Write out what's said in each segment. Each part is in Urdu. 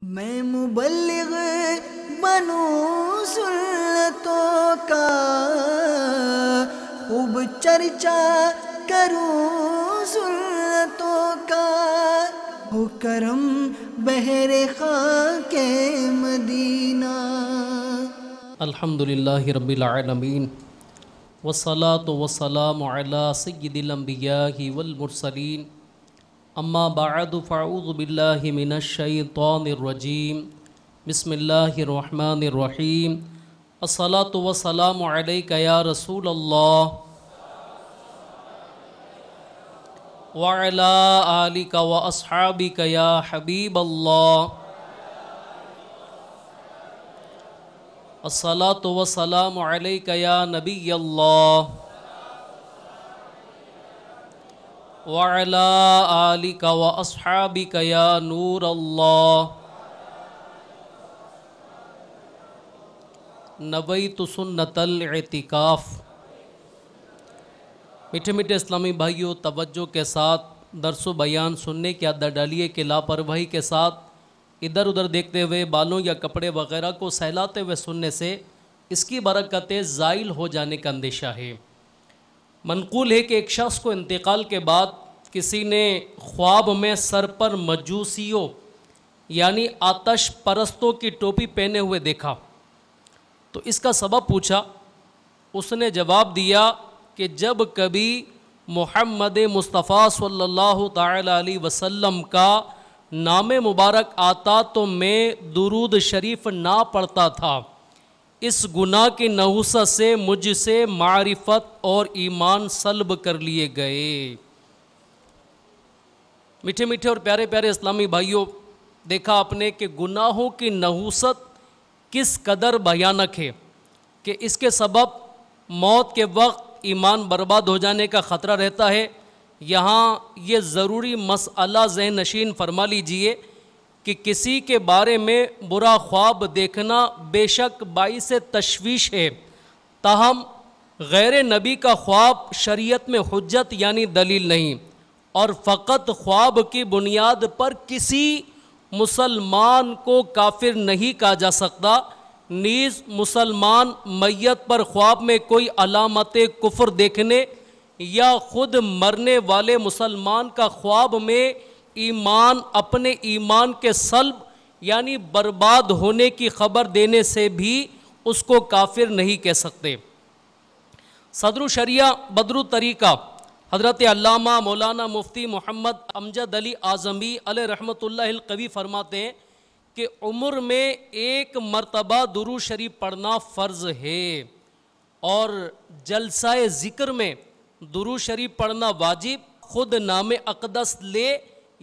میں مبلغ بنوں سنتوں کا، خوب چرچا کروں سنتوں کا، ہو کرم بحر خاک مدینہ۔ الحمدللہ رب العالمین، والصلاة والسلام علی سید الانبیاء والمرسلین، اما بعد فاعوذ باللہ من الشیطان الرجیم، بسم اللہ الرحمن الرحیم۔ الصلاة والسلام علیک یا رسول اللہ وعلی آلک واصحابک یا حبیب اللہ۔ الصلاة والسلام علیک یا نبی اللہ وعلی آلک واصحابک یا نور اللہ۔ نویت سنت الاعتکاف۔ میٹھے میٹھے اسلامی بھائیوں، توجہ کے ساتھ درس و بیان سننے کی عادت ڈالیے کہ لاپرواہی کے ساتھ ادھر ادھر دیکھتے ہوئے بالوں یا کپڑے وغیرہ کو سہلاتے ہوئے سننے سے اس کی برکتیں زائل ہو جانے کا اندیشہ ہے۔ منقول ہے کہ ایک شخص کو انتقال کے بعد کسی نے خواب میں سر پر مجوسیوں یعنی آتش پرستوں کی ٹوپی پہنے ہوئے دیکھا، تو اس کا سبب پوچھا۔ اس نے جواب دیا کہ جب کبھی محمد مصطفیٰ صلی اللہ تعالی علیہ وسلم کا نام مبارک آتا تو میں درود شریف نہ پڑھتا تھا، اس گناہ کی نحوست سے مجھ سے معرفت اور ایمان سلب کر لیے گئے۔ میٹھے میٹھے اور پیارے پیارے اسلامی بھائیوں، دیکھا آپ نے کہ گناہوں کی نحوست کس قدر بھیانک ہے کہ اس کے سبب موت کے وقت ایمان برباد ہو جانے کا خطرہ رہتا ہے۔ یہاں یہ ضروری مسئلہ ذہن نشین فرما لیجئے کہ کسی کے بارے میں برا خواب دیکھنا بے شک باعث تشویش ہے، تاہم غیر نبی کا خواب شریعت میں حجت یعنی دلیل نہیں، اور فقط خواب کی بنیاد پر کسی مسلمان کو کافر نہیں کہا جا سکتا۔ نیز مسلمان میت پر خواب میں کوئی علامت کفر دیکھنے یا خود مرنے والے مسلمان کا خواب میں اپنے ایمان کے سلب یعنی برباد ہونے کی خبر دینے سے بھی اس کو کافر نہیں کہہ سکتے۔ صدر الشریعہ بدر الطریقہ حضرت علامہ مولانا مفتی محمد امجد علی اعظمی علیہ رحمۃ اللہ القوی فرماتے ہیں کہ عمر میں ایک مرتبہ درود شریف پڑھنا فرض ہے، اور جلسہ ذکر میں درود شریف پڑھنا واجب، خود نام اقدس لے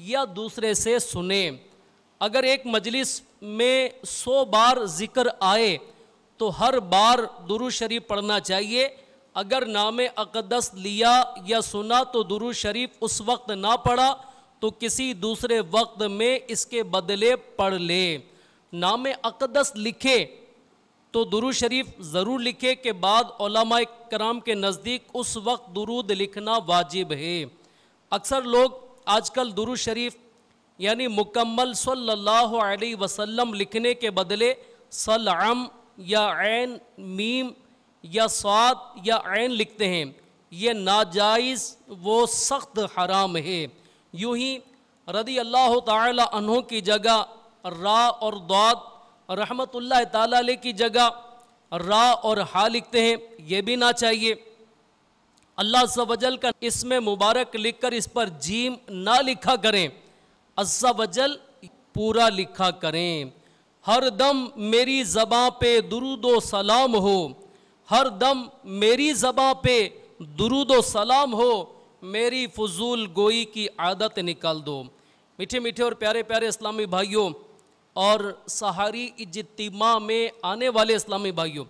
یا دوسرے سے سنیں۔ اگر ایک مجلس میں 100 بار ذکر آئے تو ہر بار درود شریف پڑھنا چاہیے۔ اگر نام اقدس لیا یا سنا تو درود شریف اس وقت نہ پڑھا تو کسی دوسرے وقت میں اس کے بدلے پڑھ لے۔ نام اقدس لکھے تو درود شریف ضرور لکھے کہ بعد علماء کرام کے نزدیک اس وقت درود لکھنا واجب ہے۔ اکثر لوگ آج کل درود شریف یعنی مکمل صلی اللہ علیہ وسلم لکھنے کے بدلے صلعم یا عین میم یا صاد یا عین لکھتے ہیں، یہ ناجائز و سخت حرام ہے۔ یوں ہی رضی اللہ تعالی عنہ کی جگہ را اور ضاد، رحمت اللہ تعالی علیہ کی جگہ را اور ہا لکھتے ہیں، یہ بھی نہ چاہیے۔ اللہ عز و جل کا اسم مبارک لکھ کر اس پر جیم نہ لکھا کریں، عز و جل پورا لکھا کریں۔ ہر دم میری زباں پہ درود و سلام ہو، ہر دم میری زباں پہ درود و سلام ہو، میری فضول گوئی کی عادت نکال دو۔ میٹھے میٹھے اور پیارے پیارے اسلامی بھائیوں اور سحری اجتماع میں آنے والے اسلامی بھائیوں،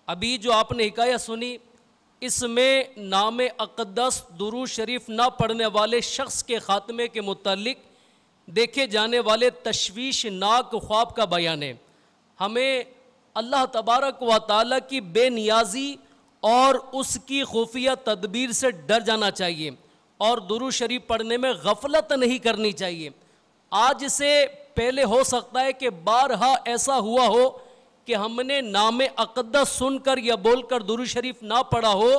ابھی جو آپ نے حکایت سنی اس میں نام اقدس درود شریف نہ پڑھنے والے شخص کے خاتمے کے متعلق دیکھے جانے والے تشویشناک خواب کا بیان ہے۔ ہمیں اللہ تبارک و تعالیٰ کی بے نیازی اور اس کی خفیہ تدبیر سے ڈر جانا چاہیے، اور درود شریف پڑھنے میں غفلت نہیں کرنی چاہیے۔ آج سے پہلے ہو سکتا ہے کہ بارہا ایسا ہوا ہو کہ ہم نے نام اقدس سن کر یا بول کر درود شریف نہ پڑھا ہو،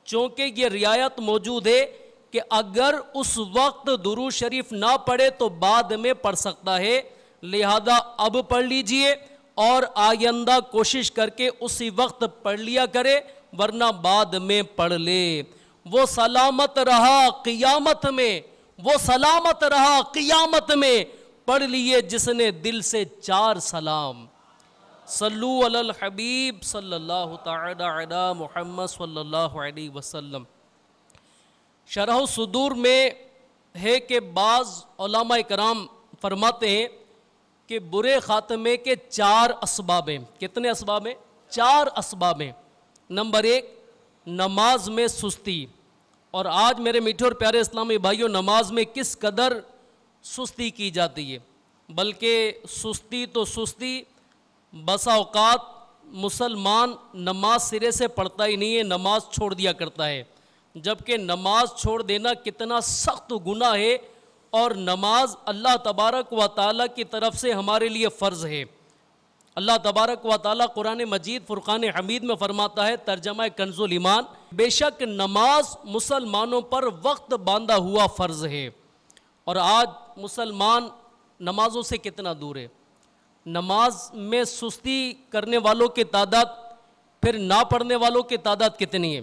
چونکہ یہ رعایت موجود ہے کہ اگر اس وقت درود شریف نہ پڑھے تو بعد میں پڑھ سکتا ہے، لہذا اب پڑھ لیجئے اور آئندہ کوشش کر کے اسی وقت پڑھ لیا کرے، ورنہ بعد میں پڑھ لے۔ وہ سلامت رہا قیامت میں، وہ سلامت رہا قیامت میں، پڑھ لیے جس نے دل سے 4 سلام۔ صلو علی الحبیب صلی اللہ تعالی علی محمد صلی اللہ علیہ وسلم۔ شرح صدور میں ہے کہ بعض علماء کرام فرماتے ہیں کہ برے خاتمے کے 4 اسباب ہیں۔ کتنے اسباب ہیں؟ 4 اسباب ہیں۔ نمبر 1، نماز میں سستی۔ اور آج میرے میٹھے اور پیارے اسلامی بھائیوں، نماز میں کس قدر سستی کی جاتی ہے، بلکہ سستی تو سستی، بسا اوقات مسلمان نماز سرے سے پڑھتا ہی نہیں ہے، نماز چھوڑ دیا کرتا ہے، جبکہ نماز چھوڑ دینا کتنا سخت گناہ ہے، اور نماز اللہ تبارک و تعالیٰ کی طرف سے ہمارے لیے فرض ہے۔ اللہ تبارک و تعالیٰ قرآن مجید فرقان حمید میں فرماتا ہے، ترجمہ کنز الایمان، بے شک نماز مسلمانوں پر وقت باندھا ہوا فرض ہے۔ اور آج مسلمان نمازوں سے کتنا دور ہے۔ نماز میں سستی کرنے والوں کی تعداد، پھر نہ پڑھنے والوں کی تعداد کتنی ہے،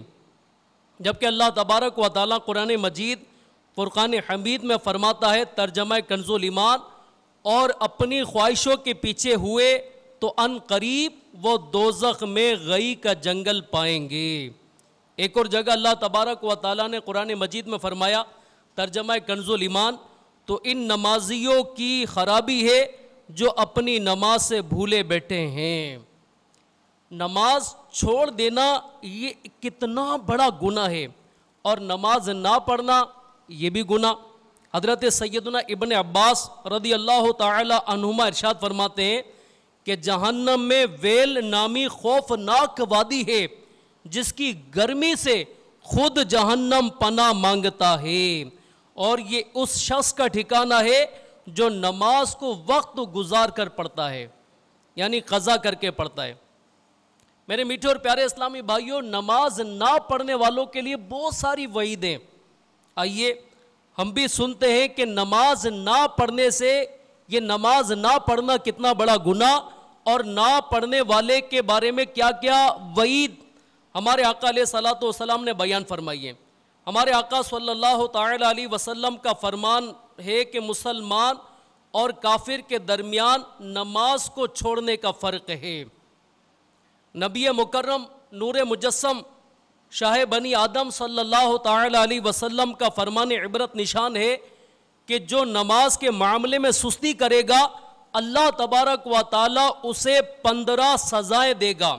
جبکہ اللہ تبارک و تعالیٰ قرآن مجید فرقان حمید میں فرماتا ہے، ترجمہ کنز الایمان، اور اپنی خواہشوں کے پیچھے ہوئے تو ان قریب وہ دوزخ میں غی کا جنگل پائیں گے۔ ایک اور جگہ اللہ تبارک و تعالیٰ نے قرآن مجید میں فرمایا، ترجمہ کنز الایمان، تو ان نمازیوں کی خرابی ہے جو اپنی نماز سے بھولے بیٹھے ہیں۔ نماز چھوڑ دینا یہ کتنا بڑا گناہ ہے، اور نماز نہ پڑھنا یہ بھی گناہ۔ حضرت سیدنا ابن عباس رضی اللہ تعالی عنہما ارشاد فرماتے ہیں کہ جہنم میں ویل نامی خوفناک وادی ہے، جس کی گرمی سے خود جہنم پناہ مانگتا ہے، اور یہ اس شخص کا ٹھکانہ ہے جو نماز کو وقت گزار کر پڑھتا ہے، یعنی قضا کر کے پڑھتا ہے۔ میرے میٹھے اور پیارے اسلامی بھائیوں، نماز نہ پڑھنے والوں کے لیے بہت ساری وعیدیں۔ آئیے ہم بھی سنتے ہیں کہ نماز نہ پڑھنے سے، یہ نماز نہ پڑھنا کتنا بڑا گناہ، اور نہ پڑھنے والے کے بارے میں کیا کیا وعید ہمارے آقا علیہ الصلوۃ والسلام نے بیان فرمائی ہے۔ ہمارے آقا صلی اللہ تعالی علیہ وسلم کا فرمان ہے کہ مسلمان اور کافر کے درمیان نماز کو چھوڑنے کا فرق ہے۔ نبی مکرم نور مجسم شاہ بنی آدم صلی اللہ تعالی علیہ وسلم کا فرمان عبرت نشان ہے کہ جو نماز کے معاملے میں سستی کرے گا، اللہ تبارک و تعالیٰ اسے 15 سزائیں دے گا۔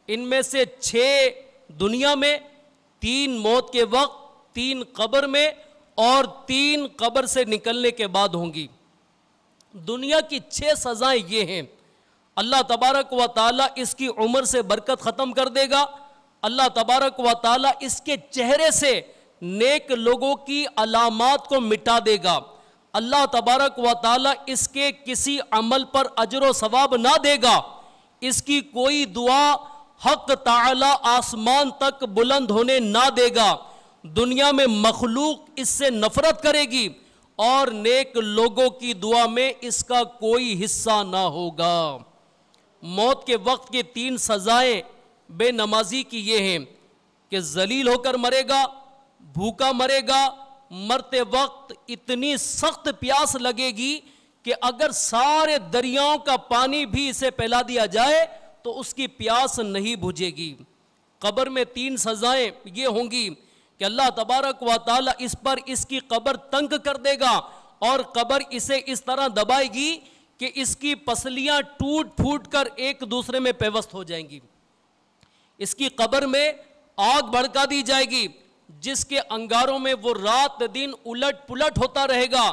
ان میں سے 6 دنیا میں، 3 موت کے وقت، 3 قبر میں، اور 3 قبر سے نکلنے کے بعد ہوں گی۔ دنیا کی 6 سزائیں یہ ہیں، اللہ تبارک و تعالیٰ اس کی عمر سے برکت ختم کر دے گا، اللہ تبارک و تعالیٰ اس کے چہرے سے نیک لوگوں کی علامات کو مٹا دے گا، اللہ تبارک و تعالیٰ اس کے کسی عمل پر اجر و ثواب نہ دے گا، اس کی کوئی دعا حق تعالیٰ آسمان تک بلند ہونے نہ دے گا، دنیا میں مخلوق اس سے نفرت کرے گی، اور نیک لوگوں کی دعا میں اس کا کوئی حصہ نہ ہوگا۔ موت کے وقت کی 3 سزائیں بے نمازی کی یہ ہیں کہ ذلیل ہو کر مرے گا، بھوکا مرے گا، مرتے وقت اتنی سخت پیاس لگے گی کہ اگر سارے دریاؤں کا پانی بھی اسے پلا دیا جائے تو اس کی پیاس نہیں بجھے گی۔ قبر میں 3 سزائیں یہ ہوں گی کہ اللہ تبارک و تعالیٰ اس پر اس کی قبر تنگ کر دے گا، اور قبر اسے اس طرح دبائے گی کہ اس کی پسلیاں ٹوٹ پھوٹ کر ایک دوسرے میں پیوست ہو جائیں گی۔ اس کی قبر میں آگ بھڑکا دی جائے گی، جس کے انگاروں میں وہ رات دن الٹ پلٹ ہوتا رہے گا۔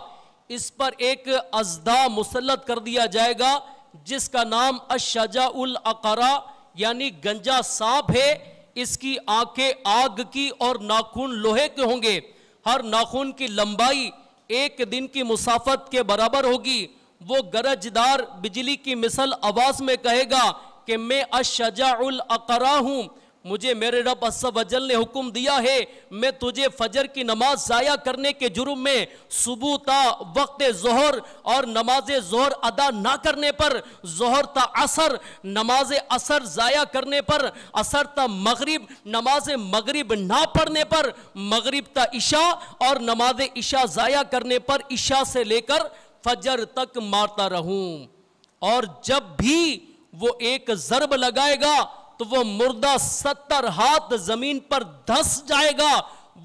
اس پر ایک اژدھا مسلط کر دیا جائے گا جس کا نام الشجاع الاقرع یعنی گنجا سانپ ہے۔ اس کی آنکھیں آگ کی اور ناخن لوہے کے ہوں گے، ہر ناخن کی لمبائی 1 دن کی مسافت کے برابر ہوگی۔ وہ گرجدار بجلی کی مثل آواز میں کہے گا کہ میں الشجاع الاقرا ہوں، مجھے میرے رب عز و جل نے حکم دیا ہے میں تجھے فجر کی نماز ضائع کرنے کے جرم میں صبح تا وقت ظہر اور نماز ظہر ادا نہ کرنے پر، ظہر تا عصر نماز عصر ضائع کرنے پر، عصر تا مغرب نماز مغرب نہ پڑھنے پر، مغرب تا عشاء اور نماز عشاء ضائع کرنے پر عشاء سے لے کر فجر تک مارتا رہوں، اور جب بھی وہ ایک ضرب لگائے گا تو وہ مردہ 70 ہاتھ زمین پر دھس جائے گا،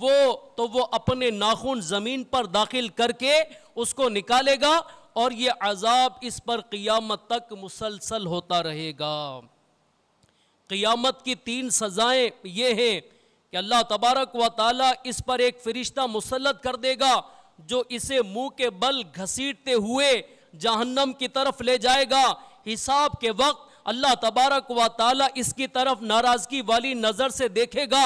وہ اپنے ناخن زمین پر داخل کر کے اس کو نکالے گا، اور یہ عذاب اس پر قیامت تک مسلسل ہوتا رہے گا۔ قیامت کی 3 سزائیں یہ ہیں کہ اللہ تبارک و تعالی اس پر ایک فرشتہ مسلط کر دے گا جو اسے منہ کے بل گھسیٹتے ہوئے جہنم کی طرف لے جائے گا۔ حساب کے وقت اللہ تبارک و تعالی اس کی طرف ناراضگی والی نظر سے دیکھے گا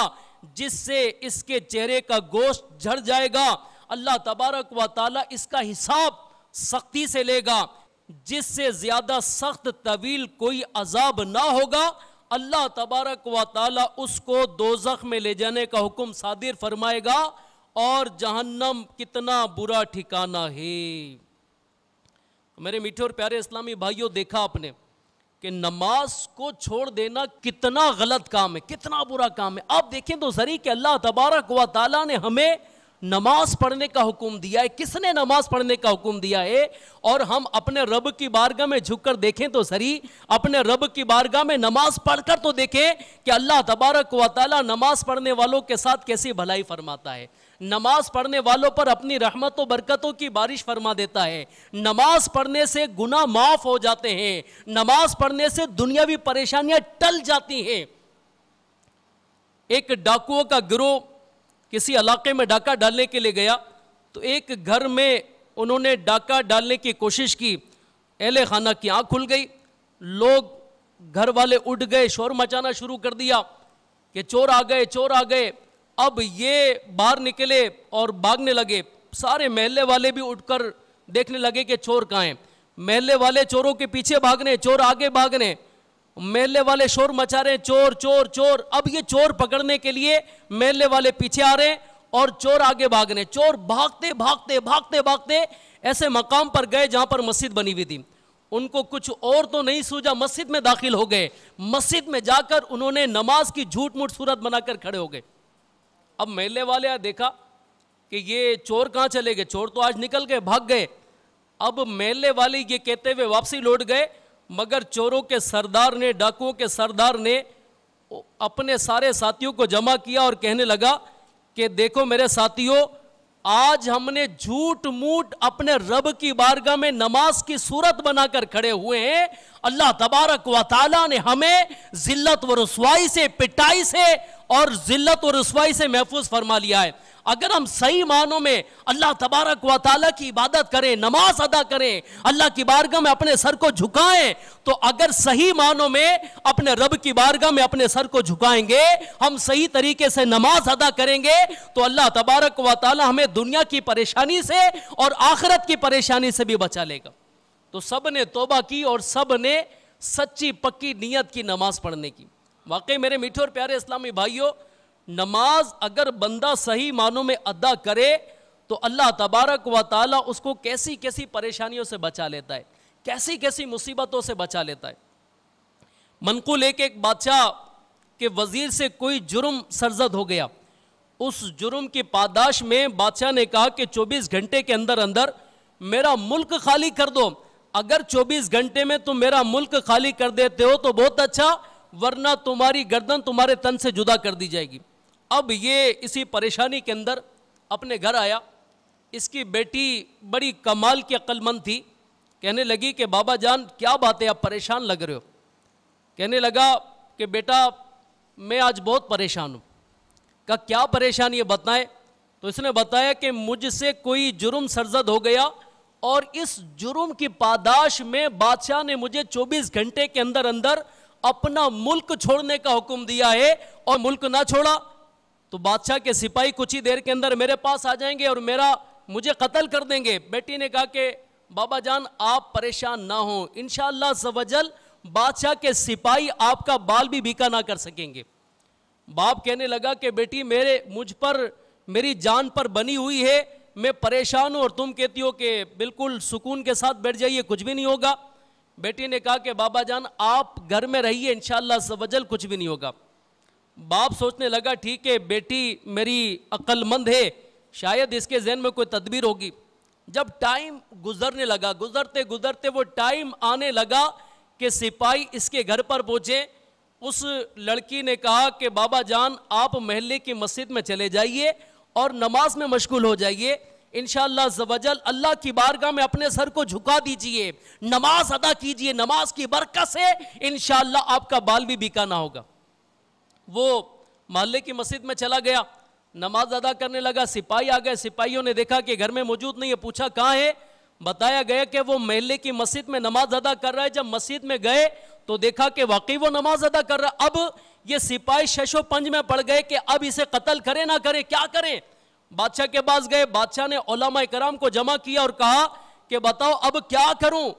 جس سے اس کے چہرے کا گوشت جھڑ جائے گا۔ اللہ تبارک و تعالی اس کا حساب سختی سے لے گا، جس سے زیادہ سخت طویل کوئی عذاب نہ ہوگا۔ اللہ تبارک و تعالی اس کو دوزخ میں لے جانے کا حکم صادر فرمائے گا، اور جہنم کتنا برا ٹھکانہ ہے۔ میرے میٹھے اور پیارے اسلامی بھائیوں، دیکھا آپ نے کہ نماز کو چھوڑ دینا کتنا غلط کام ہے، کتنا برا کام ہے۔ آپ دیکھیں تو صحیح کہ اللہ تبارک و تعالیٰ نے ہمیں نماز پڑھنے کا حکم دیا ہے۔ کس نے نماز پڑھنے کا حکم دیا ہے؟ اور ہم اپنے رب کی بارگاہ میں جھک کر دیکھیں تو صحیح، اپنے رب کی بارگاہ میں نماز پڑھ کر تو دیکھیں کہ اللہ تبارک و تعالیٰ نماز پڑھنے والوں کے ساتھ کیسی بھلائی فرماتا ہے، نماز پڑھنے والوں پر اپنی رحمت و برکتوں کی بارش فرما دیتا ہے۔ نماز پڑھنے سے گناہ معاف ہو جاتے ہیں، نماز پڑھنے سے دنیاوی پریشانیاں ٹل جاتی ہیں۔ ایک ڈاکوؤں کا گروہ کسی علاقے میں ڈاکہ ڈالنے کے لیے گیا تو ایک گھر میں انہوں نے ڈاکہ ڈالنے کی کوشش کی، اہل خانہ کی آنکھ کھل گئی، لوگ گھر والے اٹھ گئے، شور مچانا شروع کر دیا کہ چور آ گئے، چور آ گئے۔ اب یہ باہر نکلے اور بھاگنے لگے، سارے محلے والے بھی اٹھ کر دیکھنے لگے کہ چور کہاں ہیں۔ محلے والے چوروں کے پیچھے بھاگنے، چور آگے بھاگنے، محلے والے شور مچا رہے ہیں چور چور چور۔ اب یہ چور پکڑنے کے لیے محلے والے پیچھے آ رہے ہیں اور چور آگے بھاگنے۔ چور بھاگتے بھاگتے بھاگتے بھاگتے ایسے مقام پر گئے جہاں پر مسجد بنی ہوئی تھی۔ ان کو کچھ اور تو نہیں سوجا، مسجد میں داخل ہو گئے۔ مسجد میں جا کر انہوں نے نماز کی جھوٹ موٹ صورت بنا کر کھڑے ہو گئے۔ اب محلے والے دیکھا کہ یہ چور کہاں چلے گئے، چور تو آج نکل گئے، بھاگ گئے۔ اب محلے والے یہ کہتے ہوئے واپسی لوٹ گئے، مگر چوروں کے سردار نے، ڈاکوؤں کے سردار نے اپنے سارے ساتھیوں کو جمع کیا اور کہنے لگا کہ دیکھو میرے ساتھیوں، آج ہم نے جھوٹ موٹ اپنے رب کی بارگاہ میں نماز کی صورت بنا کر کھڑے ہوئے ہیں۔ اللہ تبارک و تعالیٰ نے ہمیں ذلت و رسوائی سے، پٹائی سے اور ذلت و رسوائی سے محفوظ فرما لیا ہے۔ اگر ہم صحیح معنوں میں اللہ تبارک و تعالیٰ کی عبادت کریں، نماز ادا کریں، اللہ کی بارگاہ میں اپنے سر کو جھکائیں، تو اگر صحیح معنوں میں اپنے رب کی بارگاہ میں اپنے سر کو جھکائیں گے، ہم صحیح طریقے سے نماز ادا کریں گے، تو اللہ تبارک و تعالیٰ ہمیں دنیا کی پریشانی سے اور آخرت کی پریشانی سے بھی بچا لے گا۔ تو سب نے توبہ کی اور سب نے سچی پکی نیت کی نماز پڑھنے کی۔ واقعی میرے میٹھے اور پیارے اسلامی بھائیوں، نماز اگر بندہ صحیح معنوں میں ادا کرے تو اللہ تبارک و تعالیٰ اس کو کیسی کیسی پریشانیوں سے بچا لیتا ہے، کیسی کیسی مصیبتوں سے بچا لیتا ہے۔ منقول ایک بادشاہ کے وزیر سے کوئی جرم سرزد ہو گیا۔ اس جرم کی پاداش میں بادشاہ نے کہا کہ 24 گھنٹے کے اندر اندر میرا ملک خالی کر دو۔ اگر 24 گھنٹے میں تم میرا ملک خالی کر دیتے ہو تو بہت اچھا، ورنہ تمہاری گردن تمہارے تن سے جدا کر دی جائے گی۔ اب یہ اسی پریشانی کے اندر اپنے گھر آیا۔ اس کی بیٹی بڑی کمال کی عقل مند تھی، کہنے لگی کہ بابا جان کیا بات ہے، آپ پریشان لگ رہے ہو۔ کہنے لگا کہ بیٹا میں آج بہت پریشان ہوں۔ کہا کیا پریشانی ہے بتائیں؟ تو اس نے بتایا کہ مجھ سے کوئی جرم سرزد ہو گیا اور اس جرم کی پاداش میں بادشاہ نے مجھے 24 گھنٹے کے اندر اندر اپنا ملک چھوڑنے کا حکم دیا ہے، اور ملک نہ چھوڑا تو بادشاہ کے سپاہی کچھ ہی دیر کے اندر میرے پاس آ جائیں گے اور مجھے قتل کر دیں گے۔ بیٹی نے کہا کہ بابا جان آپ پریشان نہ ہوں، انشاءاللہ عز و جل بادشاہ کے سپاہی آپ کا بال بھی بیکا نہ کر سکیں گے۔ باپ کہنے لگا کہ بیٹی مجھ پر میری جان پر بنی ہوئی ہے، میں پریشان ہوں اور تم کہتی ہو کہ بالکل سکون کے ساتھ بیٹھ جائیے، کچھ بھی نہیں ہوگا۔ بیٹی نے کہا کہ بابا جان آپ گھر میں رہیے، انشاءاللہ عز و جل کچھ بھی نہیں ہوگا۔ باپ سوچنے لگا ٹھیک ہے بیٹی میری عقل مند ہے، شاید اس کے ذہن میں کوئی تدبیر ہوگی۔ جب ٹائم گزرنے لگا، گزرتے گزرتے وہ ٹائم آنے لگا کہ سپاہی اس کے گھر پر پہنچے، اس لڑکی نے کہا کہ بابا جان آپ محلے کی مسجد میں چلے جائیے اور نماز میں مشغول ہو جائیے، انشاءاللہ عز و جل اللہ کی بارگاہ میں اپنے سر کو جھکا دیجئے، نماز ادا کیجئے، نماز کی برکت سے انشاءاللہ آپ کا بال بھی بیکا نہ ہوگا۔ وہ محلے کی مسجد میں چلا گیا، نماز ادا کرنے لگا، سپاہی آ گئے، سپاہیوں نے دیکھا کہ گھر میں موجود نہیں ہے، پوچھا کہاں ہے، بتایا گیا کہ وہ محلے کی مسجد میں نماز ادا کر رہا ہے۔ جب مسجد میں گئے تو دیکھا کہ واقعی وہ نماز ادا کر رہا ہے۔ اب یہ سپاہی شش و پنج میں پڑ گئے کہ اب اسے قتل کریں نہ کریں، کیا کریں؟ بادشاہ کے پاس گئے، بادشاہ نے علماء کرام کو جمع کیا اور کہا کہ بتاؤ اب کیا کروں؟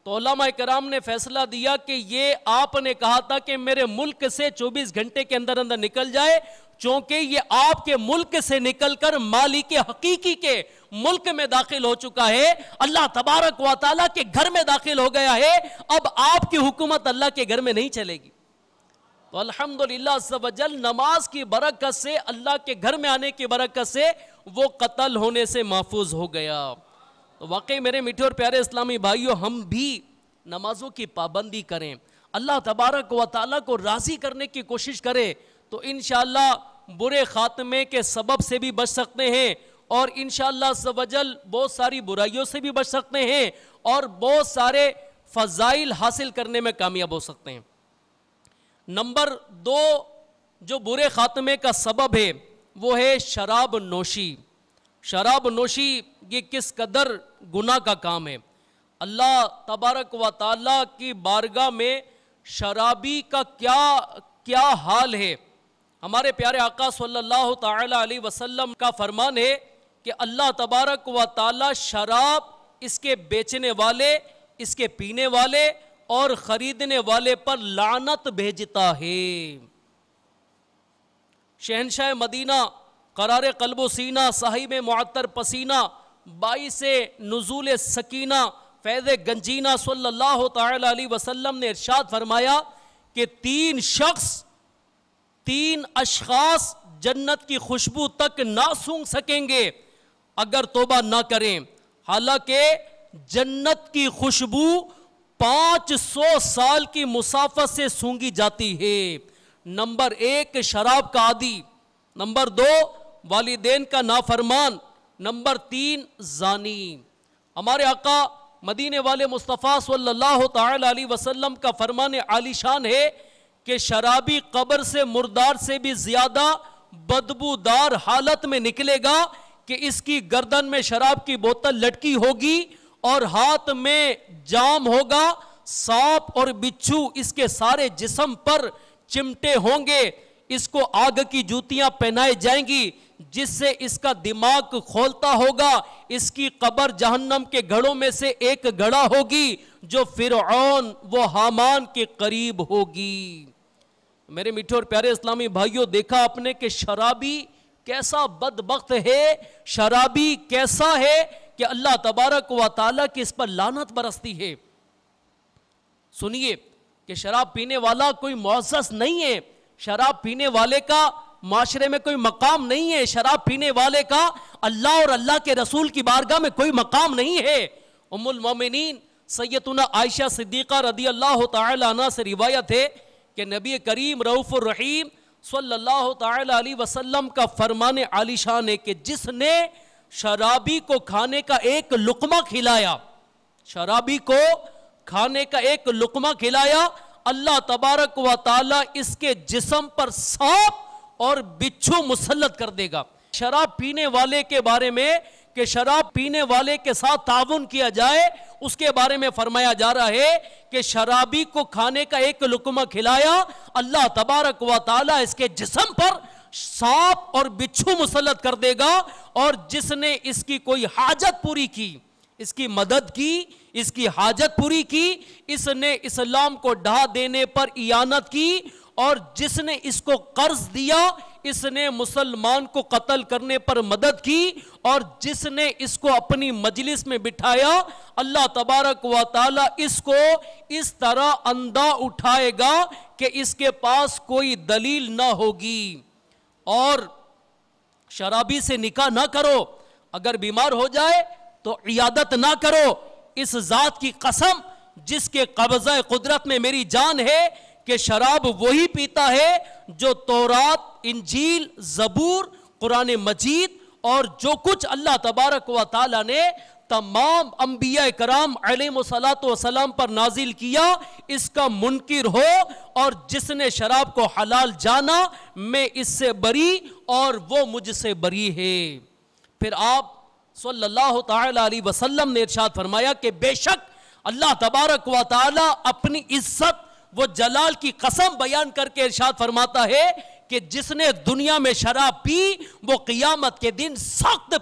تو علماء کرام نے فیصلہ دیا کہ یہ آپ نے کہا تھا کہ میرے ملک سے 24 گھنٹے کے اندر اندر نکل جائے، چونکہ یہ آپ کے ملک سے نکل کر مالک حقیقی کے ملک میں داخل ہو چکا ہے، اللہ تبارک و تعالیٰ کے گھر میں داخل ہو گیا ہے، اب آپ کی حکومت اللہ کے گھر میں نہیں چلے گی۔ تو الحمدللہ عز و جل نماز کی برکت سے، اللہ کے گھر میں آنے کی برکت سے وہ قتل ہونے سے محفوظ ہو گیا۔ تو واقعی میرے میٹھے اور پیارے اسلامی بھائیوں، ہم بھی نمازوں کی پابندی کریں، اللہ تبارک و تعالیٰ کو راضی کرنے کی کوشش کریں، تو انشاءاللہ برے خاتمے کے سبب سے بھی بچ سکتے ہیں، اور انشاءاللہ عز و جل بہت ساری برائیوں سے بھی بچ سکتے ہیں، اور بہت سارے فضائل حاصل کرنے میں کامیاب ہو سکتے ہیں۔ نمبر 2 جو برے خاتمے کا سبب ہے وہ ہے شراب نوشی۔ شراب نوشی یہ کس قدر گناہ کا کام ہے۔ اللہ تبارک و تعالیٰ کی بارگاہ میں شرابی کا کیا حال ہے۔ ہمارے پیارے آقا صلی اللہ تعالی علیہ وسلم کا فرمان ہے کہ اللہ تبارک و تعالیٰ شراب، اس کے بیچنے والے، اس کے پینے والے اور خریدنے والے پر لعنت بھیجتا ہے۔ شہنشاہ مدینہ، قرار قلب و سینہ، صاحب معطر پسینہ، باعث نزول سکینہ، فیض گنجینہ صلی اللہ تعالی علیہ وسلم نے ارشاد فرمایا کہ 3 اشخاص جنت کی خوشبو تک نہ سونگھ سکیں گے اگر توبہ نہ کریں، حالانکہ جنت کی خوشبو 500 سال کی مسافت سے سونگھی جاتی ہے۔ نمبر 1 شراب کا عادی، نمبر 2 والدین کا نافرمان، نمبر 3 زانی۔ ہمارے آقا مدینے والے مصطفیٰ صلی اللہ تعالی علیہ وسلم کا فرمان عالی شان ہے کہ شرابی قبر سے مردار سے بھی زیادہ بدبودار حالت میں نکلے گا کہ اس کی گردن میں شراب کی بوتل لٹکی ہوگی اور ہاتھ میں جام ہوگا، سانپ اور بچھو اس کے سارے جسم پر چمٹے ہوں گے، اس کو آگ کی جوتیاں پہنائے جائیں گی جس سے اس کا دماغ کھولتا ہوگا، اس کی قبر جہنم کے گڑھوں میں سے ایک گڑھا ہوگی جو فرعون و حامان کے قریب ہوگی۔ میرے میٹھے اور پیارے اسلامی بھائیوں، دیکھا آپ نے کہ شرابی کیسا بدبخت ہے، شرابی کیسا ہے کہ اللہ تبارک و تعالیٰ کی اس پر لعنت برستی ہے۔ سنیے کہ شراب پینے والا کوئی معزز نہیں ہے، شراب پینے والے کا معاشرے میں کوئی مقام نہیں ہے، شراب پینے والے کا اللہ اور اللہ کے رسول کی بارگاہ میں کوئی مقام نہیں ہے۔ ام المومنین سیدتنا عائشہ صدیقہ رضی اللہ تعالی عنہ سے روایت ہے کہ نبی کریم رؤوف الرحیم صلی اللہ تعالی علیہ وسلم کا فرمان عالی شان ہے کہ جس نے شرابی کو کھانے کا ایک لقمہ کھلایا، شرابی کو کھانے کا ایک لقمہ کھلایا، اللہ تبارک و تعالی اس کے جسم پر سانپ اور بچھو مسلط کر دے گا۔ شراب پینے والے کے بارے میں کہ شراب پینے والے کے ساتھ تعاون کیا جائے، اس کے بارے میں فرمایا جا رہا ہے کہ شرابی کو کھانے کا ایک لقمہ کھلایا، اللہ تبارک و تعالی اس کے جسم پر سانپ اور بچھو مسلط کر دے گا، اور جس نے اس کی کوئی حاجت پوری کی، اس کی مدد کی، اس کی حاجت پوری کی، اس نے اسلام کو ڈھا دینے پر اعانت کی، اور جس نے اس کو قرض دیا اس نے مسلمان کو قتل کرنے پر مدد کی، اور جس نے اس کو اپنی مجلس میں بٹھایا اللہ تبارک و تعالی اس کو اس طرح اندھا اٹھائے گا کہ اس کے پاس کوئی دلیل نہ ہوگی۔ اور شرابی سے نکاح نہ کرو، اگر بیمار ہو جائے تو عیادت نہ کرو، اس ذات کی قسم جس کے قبضہ قدرت میں میری جان ہے کہ شراب وہی پیتا ہے جو تورات، انجیل، زبور، قرآن مجید اور جو کچھ اللہ تبارک و تعالی نے تمام انبیاء کرام علیہم الصلاۃ والسلام پر نازل کیا اس کا منکر ہو، اور جس نے شراب کو حلال جانا میں اس سے بری اور وہ مجھ سے بری ہے۔ پھر آپ صلی اللہ تعالی علیہ وسلم نے ارشاد فرمایا کہ بے شک اللہ تبارک و تعالی اپنی عزت وہ جلال کی قسم بیان کر کے ارشاد فرماتا ہے کہ جس نے دنیا میں شراب پی وہ قیامت کے دن سخت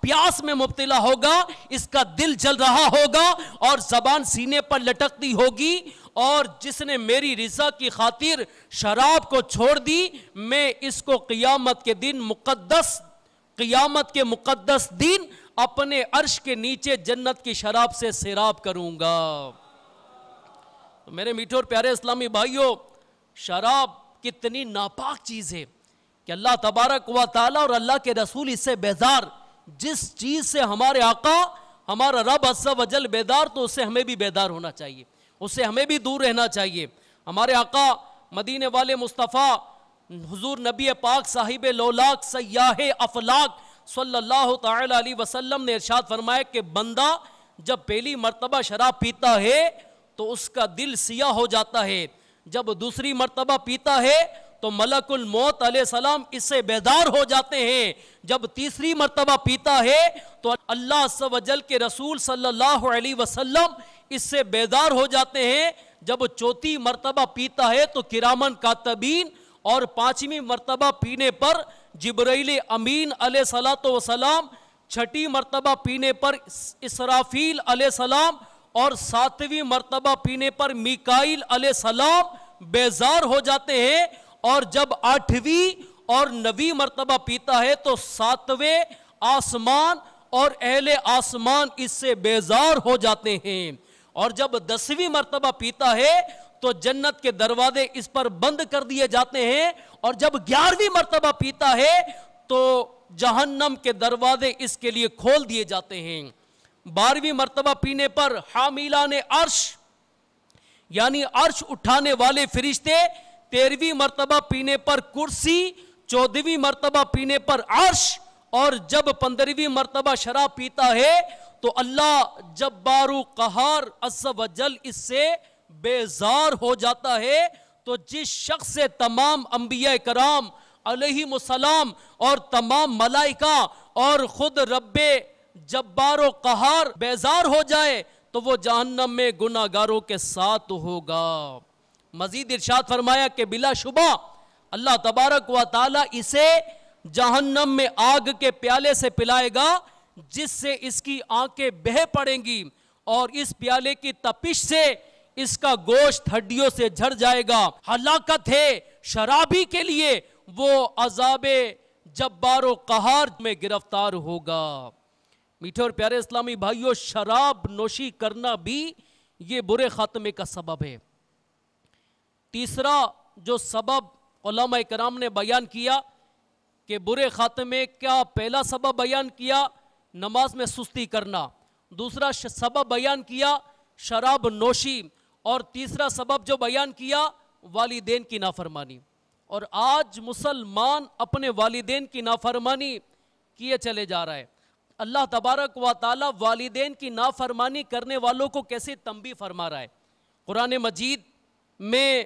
پیاس میں مبتلا ہوگا، اس کا دل جل رہا ہوگا اور زبان سینے پر لٹکتی ہوگی، اور جس نے میری رضا کی خاطر شراب کو چھوڑ دی میں اس کو قیامت کے مقدس دن اپنے عرش کے نیچے جنت کی شراب سے سیراب کروں گا۔ میرے میٹھے اور پیارے اسلامی بھائیوں، شراب کتنی ناپاک چیز ہے کہ اللہ تبارک و تعالی اور اللہ کے رسول اس سے بیزار، جس چیز سے ہمارے آقا ہمارا رب عز و جل بیدار تو اس سے ہمیں بھی بیدار ہونا چاہیے، اس سے ہمیں بھی دور رہنا چاہیے۔ ہمارے آقا مدینے والے مصطفیٰ حضور نبی پاک صاحب لولاک سیاح افلاک صلی اللہ تعالی علیہ وسلم نے ارشاد فرمایا کہ بندہ جب پہلی مرتبہ شراب پیتا ہے تو اس کا دل سیاہ ہو جاتا ہے، جب دوسری مرتبہ پیتا ہے تو ملک الموت علیہ السلام اس سے بیدار ہو جاتے ہیں، جب تیسری مرتبہ پیتا ہے تو اللہ عز و جل کے رسول صلی اللہ علیہ وسلم اس سے بیدار ہو جاتے ہیں، جب چوتھی مرتبہ پیتا ہے تو کرامن کاتبین، اور پانچویں مرتبہ پینے پر جبرائیل امین علیہ السلام، چھٹی مرتبہ پینے پر اسرافیل علیہ السلام، اور ساتویں مرتبہ پینے پر میکائیل علیہ السلام بیزار ہو جاتے ہیں، اور جب آٹھویں اور نویں مرتبہ پیتا ہے تو ساتویں آسمان اور اہل آسمان اس سے بیزار ہو جاتے ہیں، اور جب 10ویں مرتبہ پیتا ہے تو جنت کے دروازے اس پر بند کر دیے جاتے ہیں، اور جب 11ویں مرتبہ پیتا ہے تو جہنم کے دروازے اس کے لیے کھول دیے جاتے ہیں۔ 12ویں مرتبہ پینے پر حاملان عرش یعنی عرش اٹھانے والے فرشتے، 13ویں مرتبہ پینے پر کرسی، 14ویں مرتبہ پینے پر عرش، اور جب 15ویں مرتبہ شراب پیتا ہے تو اللہ جبار و قہار عز و جل اس سے بیزار ہو جاتا ہے۔ تو جس شخص سے تمام انبیاء کرام علیہم السلام اور تمام ملائکہ اور خود رب جبار و قہار بیزار ہو جائے تو وہ جہنم میں گناہگاروں کے ساتھ ہوگا۔ مزید ارشاد فرمایا کہ بلا شبہ اللہ تبارک و تعالی اسے جہنم میں آگ کے پیالے سے پلائے گا جس سے اس کی آنکھیں بہہ پڑیں گی، اور اس پیالے کی تپش سے اس کا گوشت ہڈیوں سے جھڑ جائے گا۔ ہلاکت ہے شرابی کے لیے، وہ عذاب جبار و قہار میں گرفتار ہوگا۔ میٹھے اور پیارے اسلامی بھائیوں، شراب نوشی کرنا بھی یہ برے خاتمے کا سبب ہے۔ تیسرا جو سبب علماء کرام نے بیان کیا کہ برے خاتمے کا پہلا سبب بیان کیا نماز میں سستی کرنا، دوسرا سبب بیان کیا شراب نوشی، اور تیسرا سبب جو بیان کیا والدین کی نافرمانی۔ اور آج مسلمان اپنے والدین کی نافرمانی کیے چلے جا رہا ہے۔ اللہ تبارک و تعالی والدین کی نافرمانی کرنے والوں کو کیسے تنبیہ فرما رہا ہے۔ قرآن مجید میں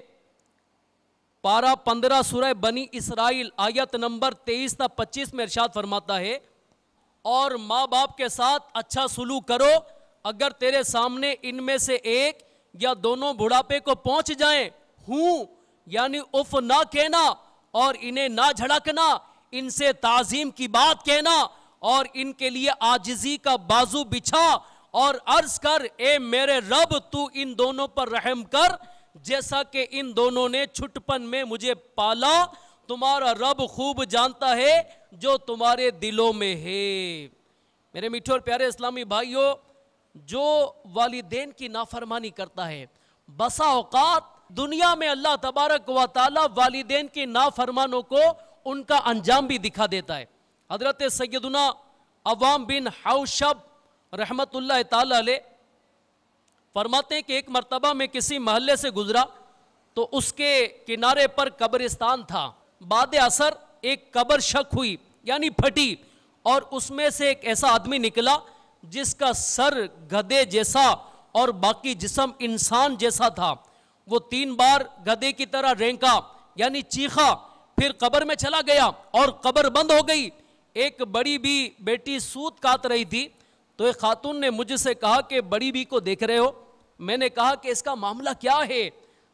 پارہ 15 سورہ بنی اسرائیل آیت نمبر 23 تا 25 میں ارشاد فرماتا ہے، اور ماں باپ کے ساتھ اچھا سلوک کرو، اگر تیرے سامنے ان میں سے ایک یا دونوں بڑھاپے کو پہنچ جائیں، ہوں یعنی اف نہ کہنا اور انہیں نہ جھڑکنا، ان سے تعظیم کی بات کہنا اور ان کے لیے عاجزی کا بازو بچھا اور عرض کر اے میرے رب تو ان دونوں پر رحم کر جیسا کہ ان دونوں نے چھٹپن میں مجھے پالا، تمہارا رب خوب جانتا ہے جو تمہارے دلوں میں ہے۔ میرے میٹھے اور پیارے اسلامی بھائیوں، جو والدین کی نافرمانی کرتا ہے، بسا اوقات دنیا میں اللہ تبارک و تعالی والدین کی نافرمانوں کو ان کا انجام بھی دکھا دیتا ہے۔ حضرت سیدنا عوام بن حوشب رحمت اللہ تعالی علیہ فرماتے ہیں کہ ایک مرتبہ میں کسی محلے سے گزرا تو اس کے کنارے پر قبرستان تھا۔ بعد عصر ایک قبر شک ہوئی یعنی پھٹی، اور اس میں سے ایک ایسا آدمی نکلا جس کا سر گدھے جیسا اور باقی جسم انسان جیسا تھا۔ وہ 3 بار گدھے کی طرح رینکا یعنی چیخا، پھر قبر میں چلا گیا اور قبر بند ہو گئی۔ ایک بڑی بھی بیٹی سوت کاٹ رہی تھی تو ایک خاتون نے مجھ سے کہا کہ بڑی بھی کو دیکھ رہے ہو؟ میں نے کہا کہ اس کا معاملہ کیا ہے؟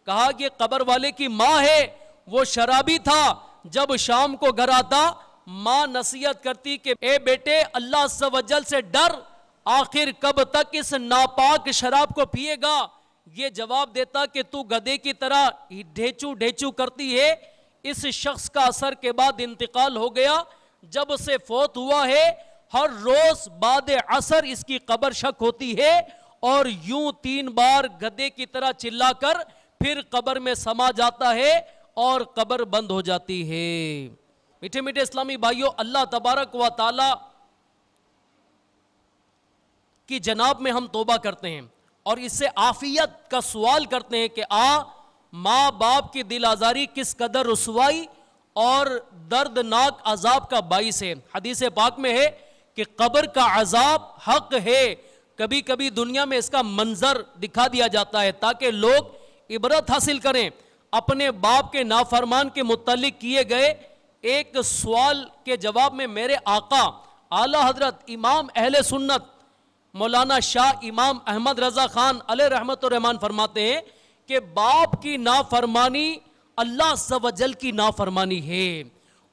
کہا کہ قبر والے کی ماں ہے، وہ شرابی تھا، جب شام کو گھر آتا ماں نصیحت کرتی کہ اے بیٹے اللہ عز و جل سے ڈر، آخر کب تک اس ناپاک شراب کو پیے گا؟ یہ جواب دیتا کہ تو گدھے کی طرح ڈھیچو ڈھیچو کرتی ہے۔ اس شخص کا اثر کے بعد انتقال ہو گیا، جب سے فوت ہوا ہے ہر روز بعد عصر اس کی قبر شک ہوتی ہے اور یوں 3 بار گدھے کی طرح چلا کر پھر قبر میں سما جاتا ہے اور قبر بند ہو جاتی ہے۔ میٹھے میٹھے اسلامی بھائیوں، اللہ تبارک و تعالی کی جناب میں ہم توبہ کرتے ہیں اور اس سے عافیت کا سوال کرتے ہیں کہ ماں باپ کی دل آزاری کس قدر رسوائی اور دردناک عذاب کا باعث ہے۔ حدیث پاک میں ہے کہ قبر کا عذاب حق ہے، کبھی کبھی دنیا میں اس کا منظر دکھا دیا جاتا ہے تاکہ لوگ عبرت حاصل کریں۔ اپنے باپ کے نافرمان کے متعلق کیے گئے ایک سوال کے جواب میں میرے آقا اعلی حضرت امام اہل سنت مولانا شاہ امام احمد رضا خان علیہ رحمت الرحمان فرماتے ہیں کہ باپ کی نافرمانی اللہ عز و جل کی نافرمانی ہے،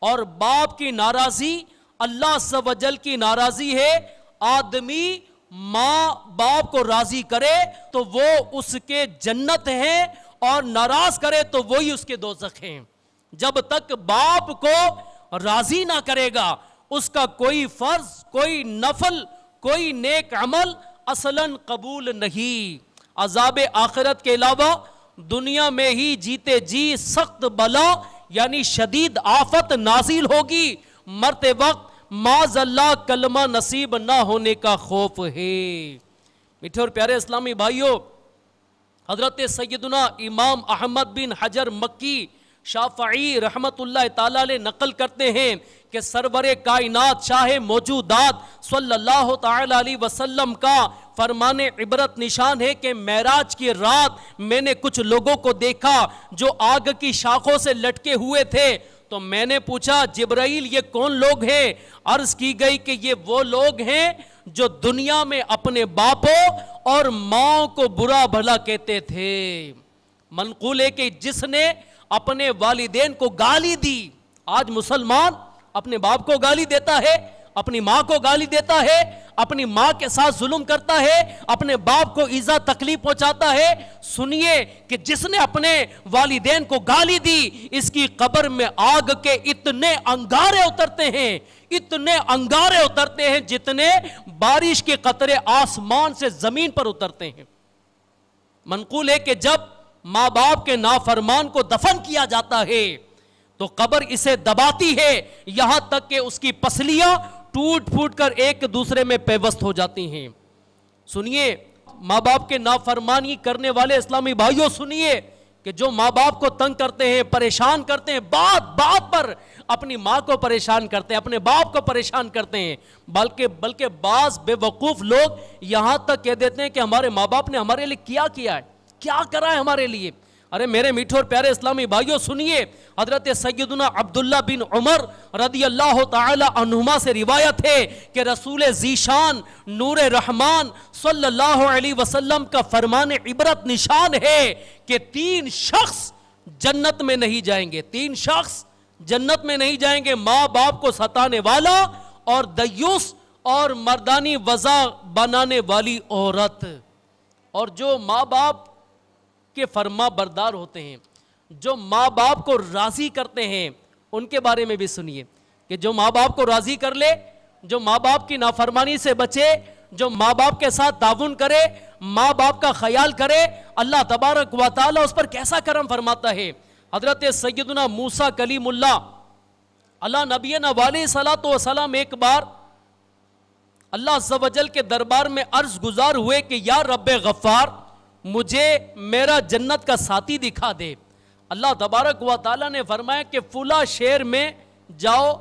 اور باپ کی ناراضی اللہ عز و جل کی ناراضی ہے۔ آدمی ماں باپ کو راضی کرے تو وہ اس کے جنت ہیں اور ناراض کرے تو وہی اس کے دوزخ ہیں۔ جب تک باپ کو راضی نہ کرے گا اس کا کوئی فرض، کوئی نفل، کوئی نیک عمل اصلاً قبول نہیں۔ عذاب آخرت کے علاوہ دنیا میں ہی جیتے جی سخت بلا یعنی شدید آفت نازل ہوگی، مرتے وقت معاذ اللہ کلمہ نصیب نہ ہونے کا خوف ہے۔ میٹھے اور پیارے اسلامی بھائیوں، حضرت سیدنا امام احمد بن حجر مکی شافعی رحمت اللہ تعالی علیہ نقل کرتے ہیں کہ سرور کائنات شاہ موجودات صلی اللہ تعالی علیہ وسلم کا فرمان عبرت نشان ہے کہ معراج کی رات میں نے کچھ لوگوں کو دیکھا جو آگ کی شاخوں سے لٹکے ہوئے تھے، تو میں نے پوچھا جبرائیل یہ کون لوگ ہیں؟ عرض کی گئی کہ یہ وہ لوگ ہیں جو دنیا میں اپنے باپوں اور ماں کو برا بھلا کہتے تھے۔ منقول ہے کہ جس نے اپنے والدین کو گالی دی، آج مسلمان اپنے باپ کو گالی دیتا ہے، اپنی ماں کو گالی دیتا ہے، اپنی ماں کے ساتھ ظلم کرتا ہے، اپنے باپ کو ایذا تکلیف پہنچاتا ہے۔ سنیے کہ جس نے اپنے والدین کو گالی دی اس کی قبر میں آگ کے اتنے انگارے اترتے ہیں، اتنے انگارے اترتے ہیں جتنے بارش کے قطرے آسمان سے زمین پر اترتے ہیں۔ منقول ہے کہ جب ماں باپ کے نافرمان کو دفن کیا جاتا ہے تو قبر اسے دباتی ہے یہاں تک کہ اس کی پسلیاں ٹوٹ پھوٹ کر ایک دوسرے میں پیوست ہو جاتی ہیں۔ سنیے ماں باپ کے نافرمانی کرنے والے اسلامی بھائیوں، سنیے کہ جو ماں باپ کو تنگ کرتے ہیں، پریشان کرتے ہیں، بات بات پر اپنی ماں کو پریشان کرتے ہیں، اپنے باپ کو پریشان کرتے ہیں، بلکہ بعض بے وقوف لوگ یہاں تک کہہ دیتے ہیں کہ ہمارے ماں باپ نے ہمارے لیے کیا ہے، کیا کرا ہے ہمارے لیے۔ ارے میرے میٹھے اور پیارے اسلامی بھائیوں سنیے، حضرت سیدنا عبداللہ بن عمر رضی اللہ تعالی عنہما سے روایت ہے کہ رسول ذیشان نور رحمان صلی اللہ علیہ وسلم کا فرمان عبرت نشان ہے کہ 3 شخص جنت میں نہیں جائیں گے، 3 شخص جنت میں نہیں جائیں گے، ماں باپ کو ستانے والا اور دیوس اور مردانی وضع بنانے والی عورت. اور جو ماں باپ کے فرما بردار ہوتے ہیں, جو ماں باپ کو راضی کرتے ہیں, ان کے بارے میں بھی سنیے کہ جو ماں باپ کو راضی کر لے, جو ماں باپ کی نافرمانی سے بچے, جو ماں باپ کے ساتھ تعاون کرے, ماں باپ کا خیال کرے, اللہ تبارک و تعالی اس پر کیسا کرم فرماتا ہے. حضرت سیدنا موسیٰ کلیم اللہ علی نبینا علیہ الصلوۃ والسلام ایک بار اللہ عز و جل کے دربار میں عرض گزار ہوئے کہ یا رب غفار, مجھے میرا جنت کا ساتھی دکھا دے. اللہ تبارک و تعالیٰ نے فرمایا کہ فلاں شہر میں جاؤ,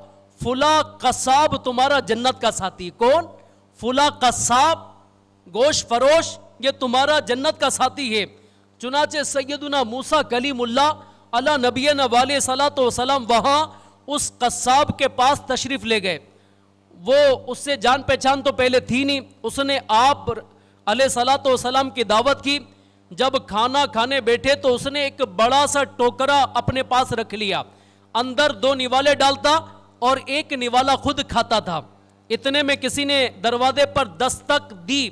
فلاں قصاب تمہارا جنت کا ساتھی. کون؟ فلاں قصاب, گوشت فروش, یہ تمہارا جنت کا ساتھی ہے. چنانچہ سیدنا موسیٰ کلیم اللہ علی نبینا علیہ الصلوۃ والسلام وہاں اس قصاب کے پاس تشریف لے گئے. وہ اس سے جان پہچان تو پہلے تھی نہیں, اس نے آپ علیہ الصلوۃ والسلام کی دعوت کی. جب کھانا کھانے بیٹھے تو اس نے ایک بڑا سا ٹوکرا اپنے پاس رکھ لیا, اندر 2 نوالے ڈالتا اور 1 نوالا خود کھاتا تھا. اتنے میں کسی نے دروازے پر دستک دی,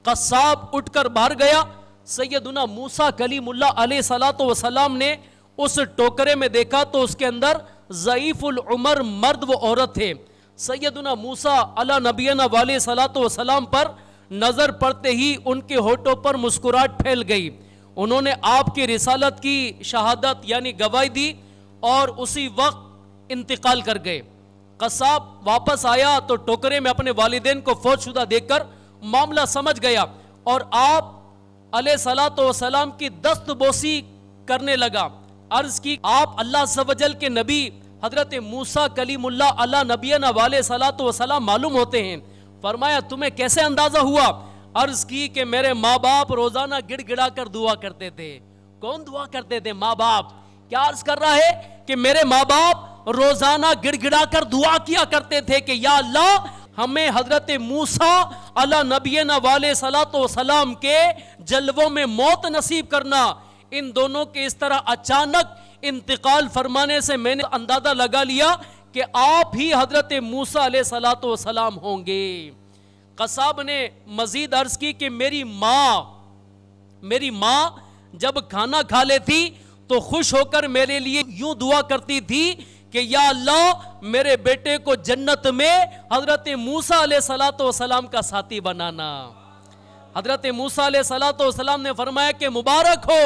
قصاب اٹھ کر باہر گیا. سیدنا موسیٰ کلیم اللہ علیہ الصلوۃ والسلام نے اس ٹوکرے میں دیکھا تو اس کے اندر ضعیف العمر مرد و عورت تھے. سیدنا موسیٰ علی نبینا علیہ الصلوۃ والسلام پر نظر پڑتے ہی ان کے ہونٹوں پر مسکراہٹ پھیل گئی. انہوں نے آپ کی رسالت کی شہادت یعنی گواہی دی اور اسی وقت انتقال کر گئے. قصاب واپس آیا تو ٹوکرے میں اپنے والدین کو فوت شدہ دیکھ کر معاملہ سمجھ گیا اور آپ علیہ الصلوۃ والسلام کی دست بوسی کرنے لگا. عرض کی آپ اللہ عز و جل کے نبی حضرت موسیٰ کلیم اللہ علی نبینا علیہ الصلوۃ والسلام معلوم ہوتے ہیں. فرمایا تمہیں کیسے اندازہ ہوا؟ عرض کی کہ میرے ماں باپ روزانہ گڑ گڑا کر دعا کرتے تھے. کون دعا کرتے تھے؟ ماں باپ. کیا عرض کر رہا ہے کہ میرے ماں باپ روزانہ گڑ گڑا کر دعا کیا کرتے تھے کہ یا اللہ ہمیں حضرت موسیٰ علی نبینا علیہ الصلوۃ والسلام کے جلووں میں موت نصیب کرنا. ان دونوں کے اس طرح اچانک انتقال فرمانے سے میں نے اندازہ لگا لیا کہ آپ ہی حضرت موسیٰ علیہ الصلوۃ والسلام ہوں گے. قصاب نے مزید عرض کی کہ میری ماں جب کھانا کھا لیتی تو خوش ہو کر میرے لیے یوں دعا کرتی تھی کہ یا اللہ میرے بیٹے کو جنت میں حضرت موسیٰ علیہ الصلوۃ والسلام کا ساتھی بنانا. حضرت موسیٰ علیہ الصلوۃ والسلام نے فرمایا کہ مبارک ہو.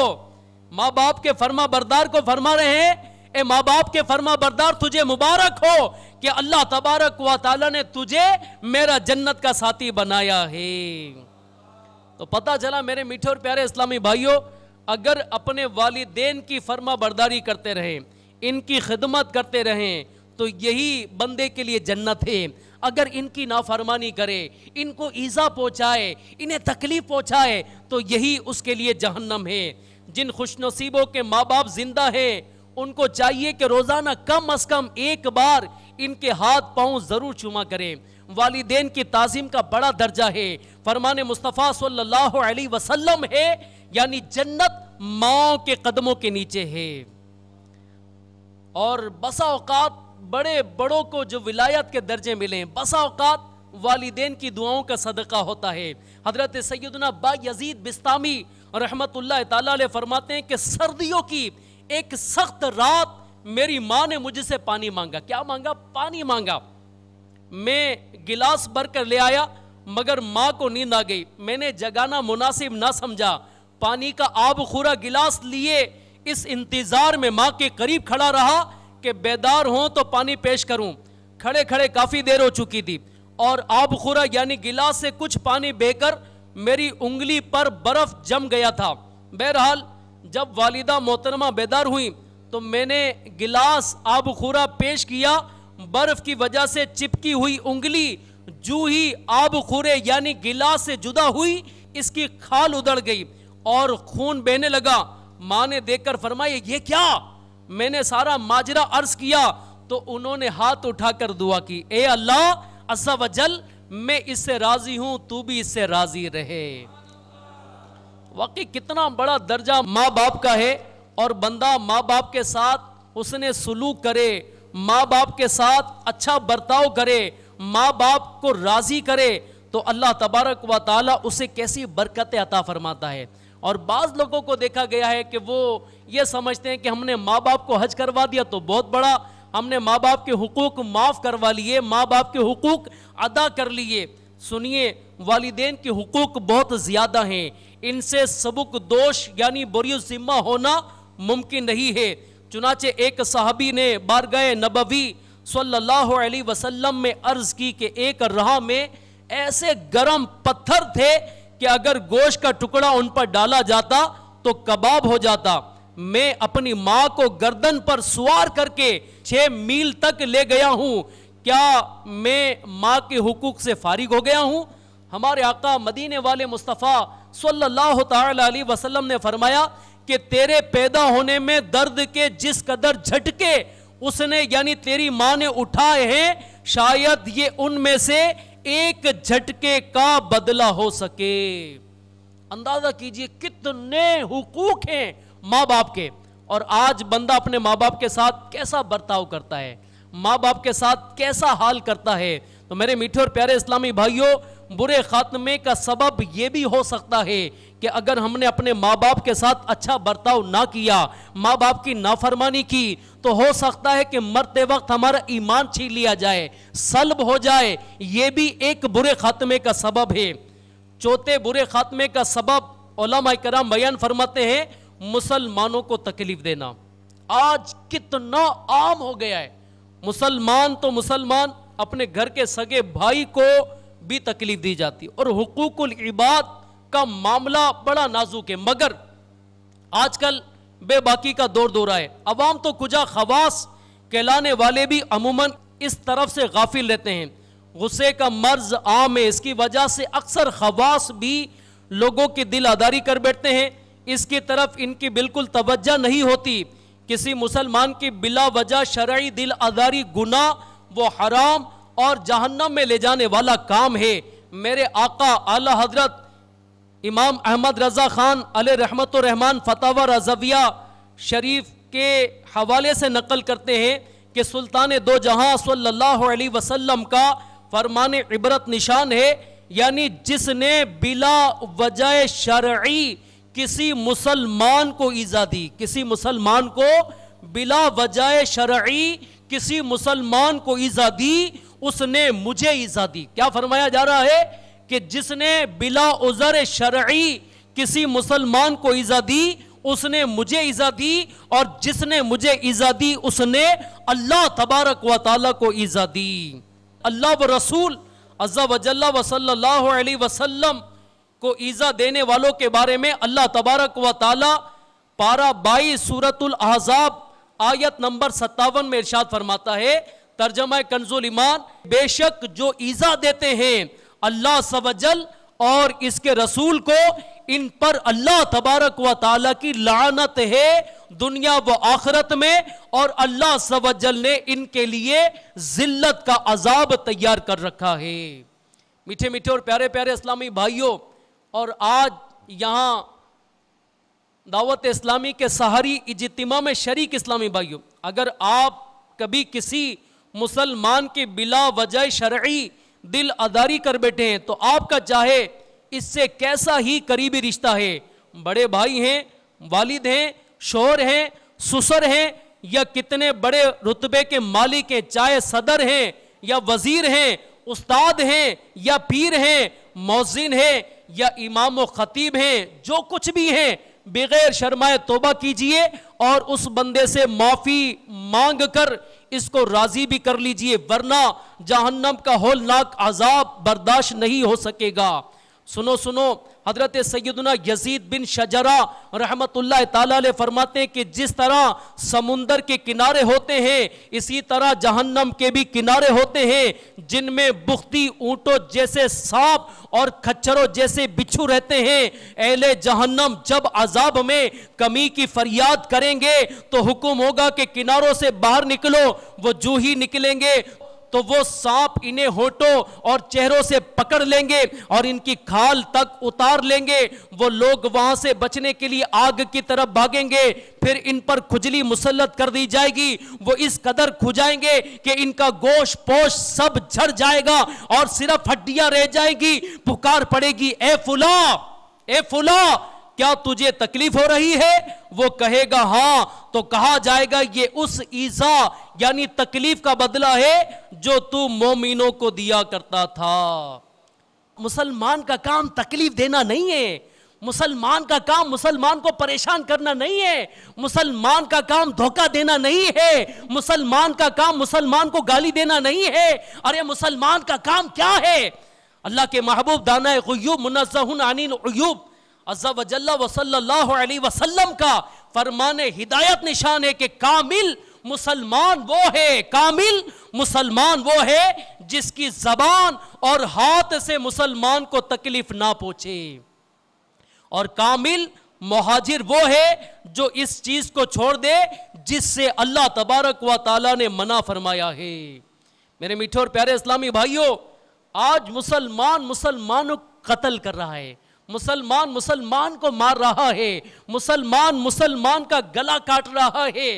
ماں باپ کے فرما بردار کو فرما رہے ہیں اے ماں باپ کے فرما بردار تجھے مبارک ہو کہ اللہ تبارک و تعالی نے تجھے میرا جنت کا ساتھی بنایا ہے. تو پتہ چلا میرے میٹھے اور پیارے اسلامی بھائیوں, اگر اپنے والدین کی فرما برداری کرتے رہیں, ان کی خدمت کرتے رہیں تو یہی بندے کے لیے جنت ہے. اگر ان کی نافرمانی کرے, ان کو ایذا پہنچائے, انہیں تکلیف پہنچائے تو یہی اس کے لیے جہنم ہے. جن خوش نصیبوں کے ماں باپ زندہ ہیں ان کو چاہیے کہ روزانہ کم از کم ایک بار ان کے ہاتھ پاؤں ضرور چوما کریں. والدین کی تعظیم کا بڑا درجہ ہے. فرمان مصطفیٰ صلی اللہ علیہ وسلم ہے یعنی جنت ماں کے قدموں کے نیچے ہے. اور بسا اوقات بڑے بڑوں کو جو ولایت کے درجے ملیں, بسا اوقات والدین کی دعاؤں کا صدقہ ہوتا ہے. حضرت سیدنا با یزید بستامی رحمت اللہ تعالیٰ علیہ فرماتے ہیں کہ سردیوں کی ایک سخت رات میری ماں نے مجھ سے پانی مانگا. کیا مانگا؟ پانی مانگا. میں گلاس بھر کر لے آیا مگر ماں کو نیند آ گئی. میں نے جگانا مناسب نہ سمجھا. پانی کا آب خورا گلاس لیے اس انتظار میں ماں کے قریب کھڑا رہا کہ بیدار ہوں تو پانی پیش کروں. کھڑے کھڑے کافی دیر ہو چکی تھی اور آب خورا یعنی گلاس سے کچھ پانی بہہ کر میری انگلی پر برف جم گیا تھا. بہرحال جب والدہ محترمہ بیدار ہوئی تو میں نے گلاس آب خورا پیش کیا. برف کی وجہ سے چپکی ہوئی انگلی جو ہی آب خورے یعنی گلاس سے جدا ہوئی اس کی کھال ادڑ گئی اور خون بہنے لگا. ماں نے دیکھ کر فرمایا یہ کیا؟ میں نے سارا ماجرا عرض کیا تو انہوں نے ہاتھ اٹھا کر دعا کی, اے اللہ عز و جل میں اس سے راضی ہوں, تو بھی اس سے راضی رہے. واقعی کتنا بڑا درجہ ماں باپ کا ہے اور بندہ ماں باپ کے ساتھ حسن سلوک کرے, ماں باپ کے ساتھ اچھا برتاؤ کرے, ماں باپ کو راضی کرے تو اللہ تبارک و تعالیٰ اسے کیسی برکتیں عطا فرماتا ہے. اور بعض لوگوں کو دیکھا گیا ہے کہ وہ یہ سمجھتے ہیں کہ ہم نے ماں باپ کو حج کروا دیا تو بہت بڑا، ہم نے ماں باپ کے حقوق معاف کروا لیے، ماں باپ کے حقوق ادا کر لیے. سنیے، والدین کے حقوق بہت زیادہ ہیں، ان سے سبک دوش یعنی بری ذمہ ہونا ممکن نہیں ہے. چنانچہ ایک صحابی نے بارگاہ نبوی صلی اللہ علیہ وسلم میں عرض کی کہ ایک راہ میں ایسے گرم پتھر تھے کہ اگر گوشت کا ٹکڑا ان پر ڈالا جاتا تو کباب ہو جاتا. میں اپنی ماں کو گردن پر سوار کر کے 6 میل تک لے گیا ہوں، کیا میں ماں کے حقوق سے فارغ ہو گیا ہوں؟ ہمارے آقا مدینے والے مصطفیٰ صلی اللہ تعالی علیہ وسلم نے فرمایا کہ تیرے پیدا ہونے میں درد کے جس قدر جھٹکے اس نے یعنی تیری ماں نے اٹھائے ہیں، شاید یہ ان میں سے ایک جھٹکے کا بدلہ ہو سکے. اندازہ کیجئے کتنے حقوق ہیں ماں باپ کے، اور آج بندہ اپنے ماں باپ کے ساتھ کیسا برتاؤ کرتا ہے، ماں باپ کے ساتھ کیسا حال کرتا ہے. تو میرے میٹھے اور پیارے اسلامی بھائیوں، برے خاتمے کا سبب یہ بھی ہو سکتا ہے کہ اگر ہم نے اپنے ماں باپ کے ساتھ اچھا برتاؤ نہ کیا، ماں باپ کی نافرمانی کی، تو ہو سکتا ہے کہ مرتے وقت ہمارا ایمان چھین لیا جائے، سلب ہو جائے. یہ بھی ایک برے خاتمے کا سبب ہے. چوتھے برے خاتمے کا سبب علماء کرام بیان فرماتے ہیں مسلمانوں کو تکلیف دینا. آج کتنا عام ہو گیا ہے، مسلمان تو مسلمان، اپنے گھر کے سگے بھائی کو بھی تکلیف دی جاتی، اور حقوق العباد کا معاملہ بڑا نازک ہے. مگر آج کل بے باکی کا دور ہے، عوام تو کجا خواص کہلانے والے بھی عموماً اس طرف سے غافل رہتے ہیں. غصے کا مرض عام ہے، اس کی وجہ سے اکثر خواص بھی لوگوں کی دل آداری کر بیٹھتے ہیں، اس کی طرف ان کی بالکل توجہ نہیں ہوتی. کسی مسلمان کی بلا وجہ شرعی دل آداری گناہ وہ حرام اور جہنم میں لے جانے والا کام ہے. میرے آقا اعلی حضرت امام احمد رضا خان علیہ رحمت الرحمن فتاوی رضویہ شریف کے حوالے سے نقل کرتے ہیں کہ سلطان دو جہاں صلی اللہ علیہ وسلم کا فرمان عبرت نشان ہے، یعنی جس نے بلا وجہ شرعی کسی مسلمان کو ایذا دی، کسی مسلمان کو بلا وجہ شرعی کسی مسلمان کو ایذا دی، اس نے مجھے ایذا دی. کیا فرمایا جا رہا ہے کہ جس نے بلا عذر شرعی کسی مسلمان کو ایذا دی اس نے مجھے ایذا دی، اور جس نے مجھے ایذا دی اس نے اللہ تبارک و تعالیٰ کو ایذا دی. اللہ و رسول عز و جل و صلی اللہ علیہ وسلم کو ایذا دینے والوں کے بارے میں اللہ تبارک و تعالیٰ پارہ 22 سورۃ الاحزاب آیت نمبر 57 میں ارشاد فرماتا ہے، ترجمہ کنز الایمان، بے شک جو ایذا دیتے ہیں اللہ عز و جل اور اس کے رسول کو، ان پر اللہ تبارک و تعالیٰ کی لعنت ہے دنیا و آخرت میں، اور اللہ عز و جل نے ان کے لیے ذلت کا عذاب تیار کر رکھا ہے. میٹھے میٹھے اور پیارے پیارے اسلامی بھائیوں، اور آج یہاں دعوت اسلامی کے سحری اجتماع میں شریک اسلامی بھائیوں، اگر آپ کبھی کسی مسلمان کی بلا وجہ شرعی دل آداری کر بیٹھے ہیں تو آپ کا چاہے اس سے کیسا ہی قریبی رشتہ ہے، بڑے بھائی ہیں، والد ہیں، شوہر ہیں، سسر ہیں، یا کتنے بڑے رتبے کے مالک ہیں، چاہے صدر ہیں یا وزیر ہیں، استاد ہیں یا پیر ہیں، مؤذن ہیں یا امام و خطیب ہیں، جو کچھ بھی ہیں، بغیر شرمائے توبہ کیجئے اور اس بندے سے معافی مانگ کر اس کو راضی بھی کر لیجئے، ورنہ جہنم کا ہولناک عذاب برداشت نہیں ہو سکے گا. سنو حضرت سیدنا یزید بن شجرہ رحمت اللہ تعالیٰ علیہ فرماتے ہیں کہ جس طرح سمندر کے کنارے ہوتے ہیں اسی طرح جہنم کے بھی کنارے ہوتے ہیں، جن میں بختی اونٹوں جیسے سانپ اور کھچروں جیسے بچھو رہتے ہیں. اہل جہنم جب عذاب میں کمی کی فریاد کریں گے تو حکم ہوگا کہ کناروں سے باہر نکلو، وہ جو ہی نکلیں گے تو وہ سانپ انہیں ہونٹوں اور چہروں سے پکڑ لیں گے اور ان کی کھال تک اتار لیں گے. وہ لوگ وہاں سے بچنے کے لیے آگ کی طرف بھاگیں گے, پھر ان پر کھجلی مسلط کر دی جائے گی. وہ اس قدر کھجائیں گے کہ ان کا گوشت پوشت سب جھڑ جائے گا اور صرف ہڈیاں رہ جائیں گی. پکار پڑے گی, اے فلاں, اے فلاں, کیا تجھے تکلیف ہو رہی ہے؟ وہ کہے گا ہاں. تو کہا جائے گا یہ اس ایذا یعنی تکلیف کا بدلہ ہے جو تو مومنوں کو دیا کرتا تھا. مسلمان کا کام تکلیف دینا نہیں ہے. مسلمان کا کام مسلمان کو پریشان کرنا نہیں ہے. مسلمان کا کام دھوکہ دینا نہیں ہے. مسلمان کا کام مسلمان کو گالی دینا نہیں ہے. ارے مسلمان کا کام کیا ہے؟ اللہ کے محبوب دانہ غیوب منزہ عن العیوب عز و جل و صلی اللہ علیہ وسلم کا فرمان ہدایت نشان ہے کہ کامل مسلمان وہ ہے, کامل مسلمان وہ ہے جس کی زبان اور ہاتھ سے مسلمان کو تکلیف نہ پہنچے. اور کامل مہاجر وہ ہے جو اس چیز کو چھوڑ دے جس سے اللہ تبارک و تعالیٰ نے منع فرمایا ہے. میرے میٹھے اور پیارے اسلامی بھائیوں, آج مسلمانوں قتل کر رہا ہے, مسلمان کو مار رہا ہے, مسلمان کا گلا کاٹ رہا ہے.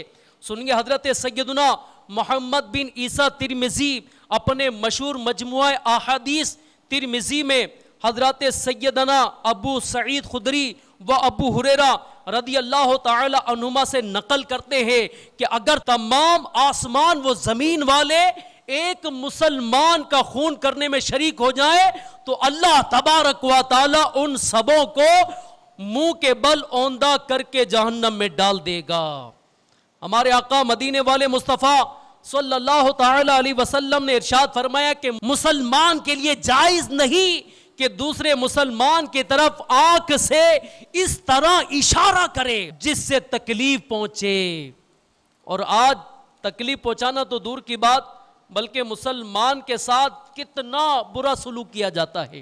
سنیے حضرت سیدنا محمد بن عیسیٰ ترمذی اپنے مشہور مجموعہ احادیث ترمذی میں حضرت سیدنا ابو سعید خدری و ابو ہریرہ رضی اللہ تعالی عنہما سے نقل کرتے ہیں کہ اگر تمام آسمان و زمین والے ایک مسلمان کا خون کرنے میں شریک ہو جائے تو اللہ تبارک و تعالی ان سبوں کو منہ کے بل اوندہ کر کے جہنم میں ڈال دے گا. ہمارے آقا مدینے والے مصطفیٰ صلی اللہ تعالی علیہ وسلم نے ارشاد فرمایا کہ مسلمان کے لیے جائز نہیں کہ دوسرے مسلمان کی طرف آنکھ سے اس طرح اشارہ کرے جس سے تکلیف پہنچے. اور آج تکلیف پہنچانا تو دور کی بات, بلکہ مسلمان کے ساتھ کتنا برا سلوک کیا جاتا ہے.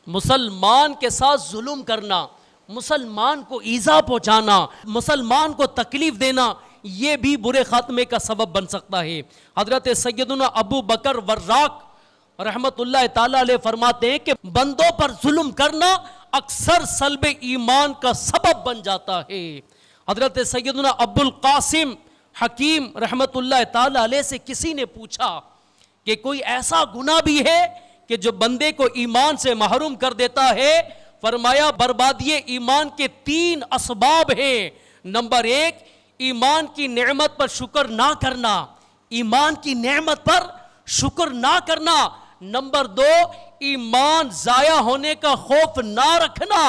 مسلمان کے ساتھ ظلم کرنا, مسلمان کو ایذا پہنچانا, مسلمان کو تکلیف دینا, یہ بھی برے خاتمے کا سبب بن سکتا ہے. حضرت سیدنا ابو بکر وراق رحمت اللہ تعالی علیہ فرماتے ہیں کہ بندوں پر ظلم کرنا اکثر سلب ایمان کا سبب بن جاتا ہے. حضرت سیدنا ابو القاسم حکیم رحمت اللہ تعالی علیہ سے کسی نے پوچھا کہ کوئی ایسا گناہ بھی ہے کہ جو بندے کو ایمان سے محروم کر دیتا ہے؟ فرمایا بربادی ایمان کے 3 اسباب ہیں. نمبر 1, ایمان کی نعمت پر شکر نہ کرنا, ایمان کی نعمت پر شکر نہ کرنا. نمبر 2, ایمان ضائع ہونے کا خوف نہ رکھنا.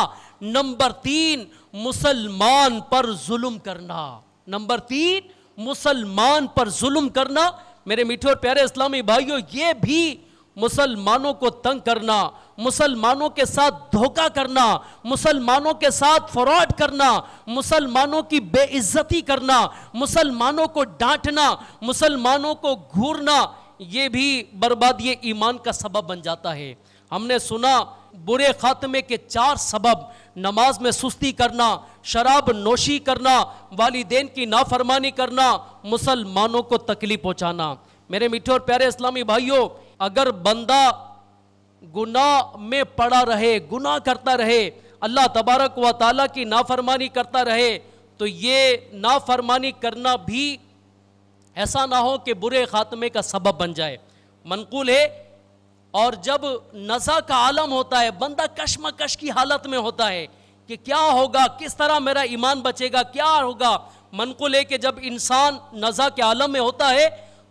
نمبر 3, مسلمان پر ظلم کرنا. نمبر 3, مسلمان پر ظلم کرنا. میرے میٹھے اور پیارے اسلامی بھائیوں, یہ بھی مسلمانوں کو تنگ کرنا, مسلمانوں کے ساتھ دھوکہ کرنا, مسلمانوں کے ساتھ فراڈ کرنا, مسلمانوں کی بے عزتی کرنا, مسلمانوں کو ڈانٹنا, مسلمانوں کو گھورنا, یہ بھی بربادی ایمان کا سبب بن جاتا ہے. ہم نے سنا برے خاتمے کے 4 سبب: نماز میں سستی کرنا, شراب نوشی کرنا, والدین کی نافرمانی کرنا, مسلمانوں کو تکلیف پہنچانا. میرے میٹھے اور پیارے اسلامی بھائیوں, اگر بندہ گناہ میں پڑا رہے, گناہ کرتا رہے, اللہ تبارک و تعالیٰ کی نافرمانی کرتا رہے, تو یہ نافرمانی کرنا بھی ایسا نہ ہو کہ برے خاتمے کا سبب بن جائے. منقول ہے, اور جب نزع کا عالم ہوتا ہے, بندہ کشمکش کی حالت میں ہوتا ہے کہ کیا ہوگا, کس طرح میرا ایمان بچے گا, کیا ہوگا. منقول ہے کہ جب انسان نزع کے عالم میں ہوتا ہے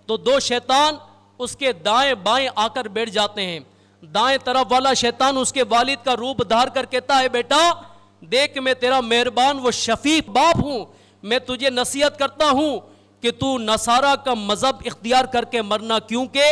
تو 2 شیطان اس کے دائیں بائیں آ کر بیٹھ جاتے ہیں. دائیں طرف والا شیطان اس کے والد کا روپ دھار کر کہتا ہے, بیٹا دیکھ میں تیرا مہربان و شفیق باپ ہوں, میں تجھے نصیحت کرتا ہوں کہ تو نصارہ کا مذہب اختیار کر کے مرنا, کیونکہ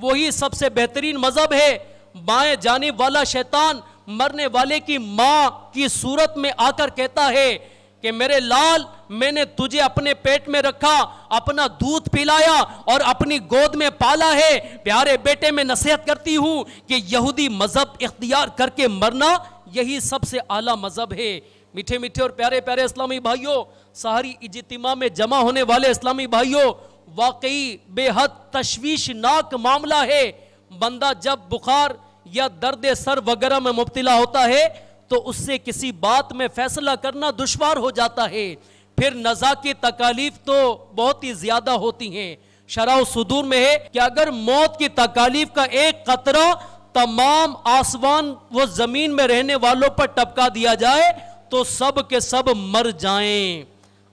وہی سب سے بہترین مذہب ہے. بائیں جانب والا شیطان مرنے والے کی ماں کی صورت میں آ کر کہتا ہے کہ میرے لال, میں نے تجھے اپنے پیٹ میں رکھا, اپنا دودھ پلایا اور اپنی گود میں پالا ہے, پیارے بیٹے میں نصیحت کرتی ہوں کہ یہودی مذہب اختیار کر کے مرنا یہی سب سے اعلیٰ مذہب ہے. میٹھے میٹھے اور پیارے پیارے اسلامی بھائیوں, سحری اجتماع میں جمع ہونے والے اسلامی بھائیوں, واقعی بے حد تشویشناک معاملہ ہے. بندہ جب بخار یا درد سر وغیرہ میں مبتلا ہوتا ہے تو اس سے کسی بات میں فیصلہ کرنا دشوار ہو جاتا ہے. پھر نزا کی تکالیف تو بہت ہی زیادہ ہوتی ہیں. شرح صدور میں ہے کہ اگر موت کی تکالیف کا ایک قطرہ تمام آسمان و زمین میں رہنے والوں پر ٹپکا دیا جائے تو سب کے سب مر جائیں.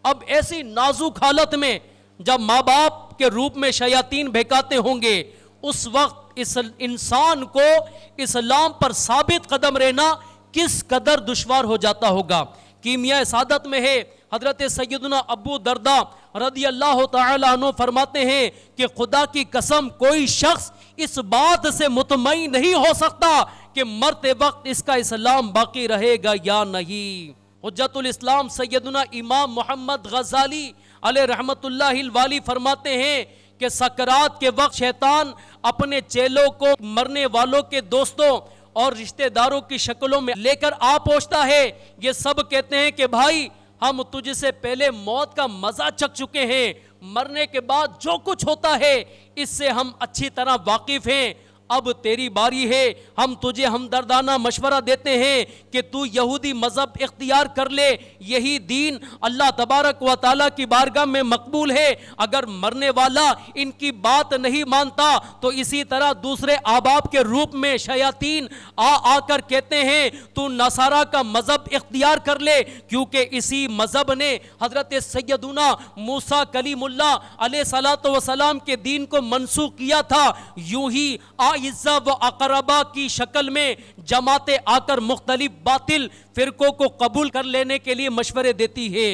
اب ایسی نازک حالت میں جب ماں باپ کے روپ میں شیاطین بہکاتے ہوں گے, اس وقت اس انسان کو اسلام پر ثابت قدم رہنا کس قدر دشوار ہو جاتا ہوگا. کیمیاء سعادت میں ہے, حضرت سیدنا ابو درداء رضی اللہ تعالی عنہ فرماتے ہیں کہ خدا کی قسم کوئی شخص اس بات سے مطمئن نہیں ہو سکتا کہ مرتے وقت اس کا اسلام باقی رہے گا یا نہیں. حجت الاسلام سیدنا امام محمد غزالی علیہ رحمت اللہ الوالی فرماتے ہیں کہ سکرات کے وقت شیطان اپنے چیلوں کو مرنے والوں کے دوستوں اور رشتہ داروں کی شکلوں میں لے کر آ پہنچتا ہے. یہ سب کہتے ہیں کہ بھائی ہم تجھ سے پہلے موت کا مزہ چکھ چکے ہیں, مرنے کے بعد جو کچھ ہوتا ہے اس سے ہم اچھی طرح واقف ہیں, اب تیری باری ہے. ہم تجھے ہمدردانہ مشورہ دیتے ہیں کہ تو یہودی مذہب اختیار کر لے, یہی دین اللہ تبارک و تعالیٰ کی بارگاہ میں مقبول ہے. اگر مرنے والا ان کی بات نہیں مانتا تو اسی طرح دوسرے احباب کے روپ میں شیاطین آ کر کہتے ہیں تو نصارہ کا مذہب اختیار کر لے, کیونکہ اسی مذہب نے حضرت سیدنا موسیٰ کلیم اللہ علیہ الصلوۃ والسلام کے دین کو منسوخ کیا تھا. یوں ہی عزہ و اقربا کی شکل میں جماعتیں آ کر مختلف باطل فرقوں کو قبول کر لینے کے لیے مشورے دیتی ہے.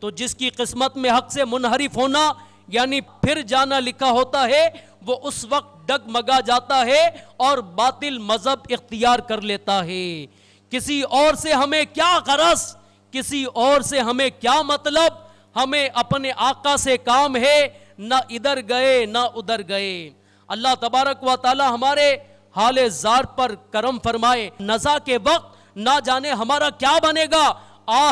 تو جس کی قسمت میں حق سے منحرف ہونا یعنی پھر جانا لکھا ہوتا ہے وہ اس وقت ڈگمگا جاتا ہے اور باطل مذہب اختیار کر لیتا ہے. کسی اور سے ہمیں کیا غرض, کسی اور سے ہمیں کیا مطلب, ہمیں اپنے آقا سے کام ہے, نہ ادھر گئے نہ ادھر گئے. اللہ تبارک و تعالی ہمارے حال زار پر کرم فرمائے. نزا کے وقت نہ جانے ہمارا کیا بنے گا.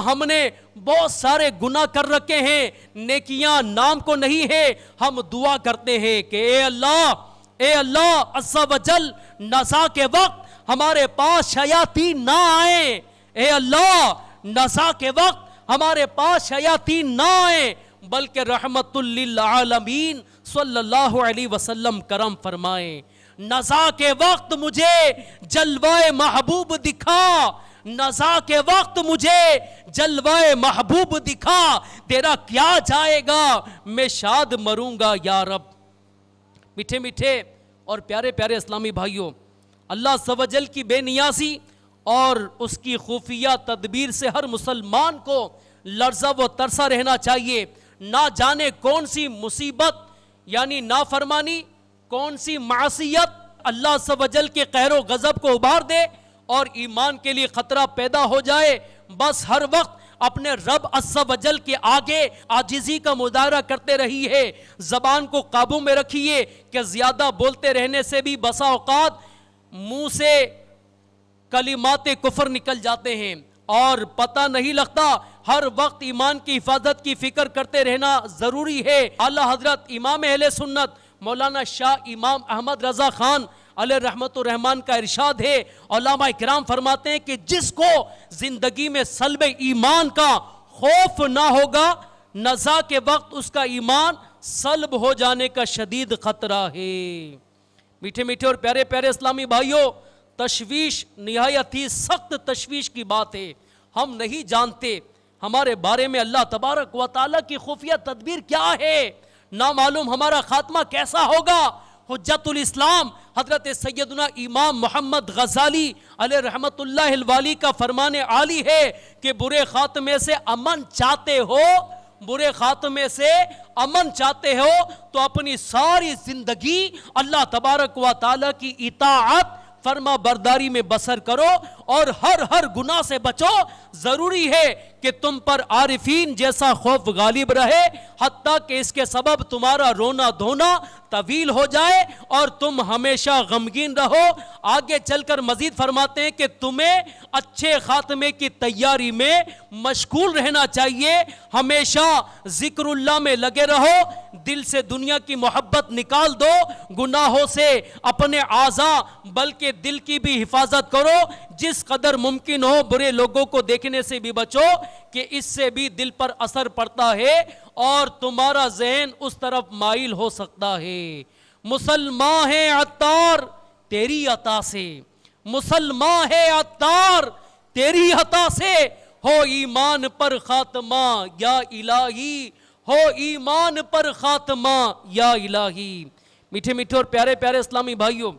ہم نے بہت سارے گناہ کر رکھے ہیں, نیکیاں نام کو نہیں ہے. ہم دعا کرتے ہیں کہ اے اللہ عز و جل نزا کے وقت ہمارے پاس شیاطین نہ آئیں. اے اللہ نزا کے وقت ہمارے پاس شیاطین نہ آئیں, بلکہ رحمت للعالمین صلی اللہ علیہ وسلم کرم فرمائیں. نزا کے وقت مجھے جلوہ محبوب دکھا, نزا کے وقت مجھے جلوہ محبوب دکھا, تیرا کیا جائے گا میں شاد مروں گا یا رب. میٹھے میٹھے اور پیارے پیارے اسلامی بھائیوں, اللہ عز و جل کی بے نیازی اور اس کی خفیہ تدبیر سے ہر مسلمان کو لرزہ و ترسا رہنا چاہیے. نہ جانے کون سی مصیبت یعنی نافرمانی, کون سی معصیت اللہ عز و جل کے قہر و غضب کو ابھار دے اور ایمان کے لیے خطرہ پیدا ہو جائے. بس ہر وقت اپنے رب عز و جل کے آگے عاجزی کا مظاہرہ کرتے رہیے, زبان کو قابو میں رکھیے کہ زیادہ بولتے رہنے سے بھی بسا اوقات منہ سے کلمات کفر نکل جاتے ہیں اور پتہ نہیں لگتا. ہر وقت ایمان کی حفاظت کی فکر کرتے رہنا ضروری ہے. اعلیٰ حضرت امام اہل سنت مولانا شاہ امام احمد رضا خان علیہ رحمت الرحمن کا ارشاد ہے, علماء کرام فرماتے ہیں کہ جس کو زندگی میں سلب ایمان کا خوف نہ ہوگا, نزا کے وقت اس کا ایمان سلب ہو جانے کا شدید خطرہ ہے. میٹھے میٹھے اور پیارے پیارے اسلامی بھائیوں, تشویش نہایت ہی سخت تشویش کی بات ہے. ہم نہیں جانتے ہمارے بارے میں اللہ تبارک و تعالیٰ کی خفیہ تدبیر کیا ہے, نہ معلوم ہمارا خاتمہ کیسا ہوگا. حجت الاسلام حضرت سیدنا امام محمد غزالی علیہ رحمت اللہ الوالی کا فرمان عالی ہے کہ برے خاتمے سے امن چاہتے ہو, برے خاتمے سے امن چاہتے ہو تو اپنی ساری زندگی اللہ تبارک و تعالیٰ کی اطاعت فرما برداری میں بسر کرو اور ہر گناہ سے بچو. ضروری ہے کہ تم پر عارفین جیسا خوف غالب رہے، حتیٰ کہ اس کے سبب تمہارا رونا دھونا طویل ہو جائے اور تم ہمیشہ غمگین رہو. آگے چل کر مزید فرماتے ہیں کہ تمہیں اچھے خاتمے کی تیاری میں مشغول رہنا چاہیے، ہمیشہ ذکر اللہ میں لگے رہو، دل سے دنیا کی محبت نکال دو، گناہوں سے اپنے اعضاء بلکہ دل کی بھی حفاظت کرو، جس قدر ممکن ہو برے لوگوں کو دیکھنے سے بھی بچو کہ اس سے بھی دل پر اثر پڑتا ہے اور تمہارا ذہن اس طرف مائل ہو سکتا ہے. مسلمان ہے عطار تیری عطا سے، مسلمان ہے عطار تیری عطا سے، ہو ایمان پر خاتمہ یا الہی، ہو ایمان پر خاتمہ یا الہی. میٹھے میٹھے اور پیارے پیارے اسلامی بھائیوں،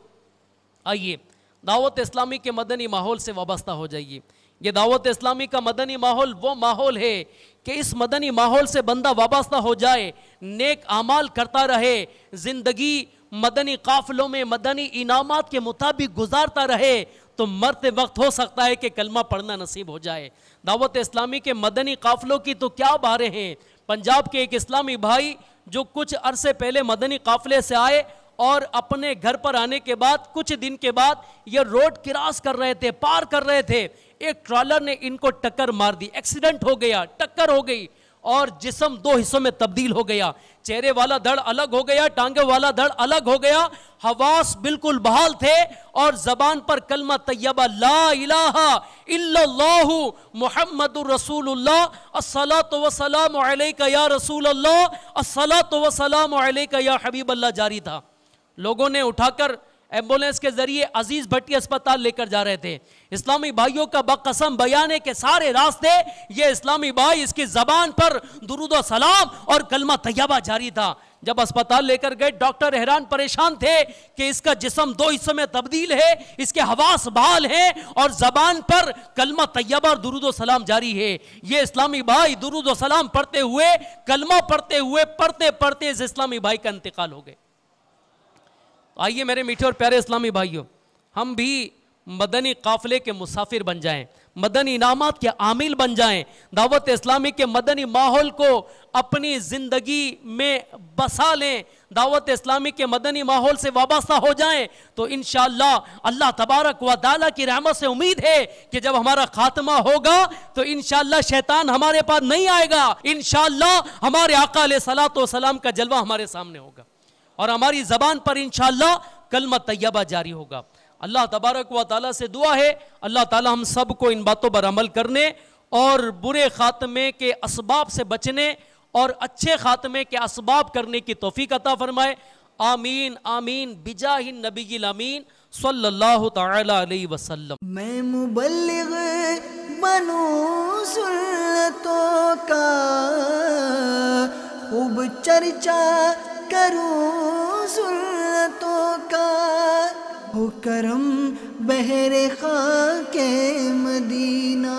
آئیے دعوت اسلامی کے مدنی ماحول سے وابستہ ہو جائیے. یہ دعوت اسلامی کا مدنی ماحول وہ ماحول ہے کہ اس مدنی ماحول سے بندہ وابستہ ہو جائے، نیک اعمال کرتا رہے، زندگی مدنی قافلوں میں مدنی انعامات کے مطابق گزارتا رہے تو مرتے وقت ہو سکتا ہے کہ کلمہ پڑھنا نصیب ہو جائے. دعوت اسلامی کے مدنی قافلوں کی تو کیا باریں ہیں. پنجاب کے ایک اسلامی بھائی جو کچھ عرصے پہلے مدنی قافلے سے آئے اور اپنے گھر پر آنے کے بعد کچھ دن کے بعد یہ روڈ کراس کر رہے تھے، پار کر رہے تھے، ایک ٹرالر نے ان کو ٹکر مار دی، ایکسیڈنٹ ہو گیا، ٹکر ہو گئی اور جسم دو حصوں میں تبدیل ہو گیا. چہرے والا دھڑ الگ ہو گیا، ٹانگے والا دھڑ الگ ہو گیا، حواس بالکل بحال تھے اور زبان پر کلمہ طیبہ لا الہ الا اللہ محمد رسول اللہ الصلاۃ والسلام علیک یا رسول اللہ الصلاۃ والسلام علیک یا حبیب اللہ جاری تھا. لوگوں نے اٹھا کر ایمبولینس کے ذریعے عزیز بھٹی اسپتال لے کر جا رہے تھے. اسلامی بھائیوں کا بقسم بیان ہے کہ سارے راستے یہ اسلامی بھائی اس کی زبان پر درود و سلام اور کلمہ طیبہ جاری تھا. جب اسپتال لے کر گئے ڈاکٹر حیران پریشان تھے کہ اس کا جسم دو حصوں میں تبدیل ہے، اس کے حواس بحال ہیں اور زبان پر کلمہ طیبہ اور درود و سلام جاری ہے. یہ اسلامی بھائی درود و سلام پڑھتے ہوئے، کلمہ پڑھتے ہوئے، پڑھتے پڑھتے اس اسلامی بھائی کا انتقال ہو گئے. آئیے میرے میٹھے اور پیارے اسلامی بھائیوں، ہم بھی مدنی قافلے کے مسافر بن جائیں، مدنی انعامات کے عامل بن جائیں، دعوت اسلامی کے مدنی ماحول کو اپنی زندگی میں بسا لیں، دعوت اسلامی کے مدنی ماحول سے وابستہ ہو جائیں تو انشاءاللہ اللہ تبارک و تعالیٰ کی رحمت سے امید ہے کہ جب ہمارا خاتمہ ہوگا تو انشاءاللہ شیطان ہمارے پاس نہیں آئے گا، انشاءاللہ ہمارے آقا علیہ الصلوۃ والسلام کا جلوہ ہمارے سامنے ہوگا اور ہماری زبان پر انشاءاللہ کلمہ طیبہ جاری ہوگا. اللہ تبارک و تعالیٰ سے دعا ہے اللہ تعالیٰ ہم سب کو ان باتوں پر عمل کرنے اور برے خاتمے کے اسباب سے بچنے اور اچھے خاتمے کے اسباب کرنے کی توفیق عطا فرمائے. آمین آمین بجاہ النبی الامین صلی اللہ تعالی علیہ وسلم. میں مبلغ بنوں سنتوں کا، خوب چرچا کروں سنتوں کا، ہو کرم بہر خاک مدینہ.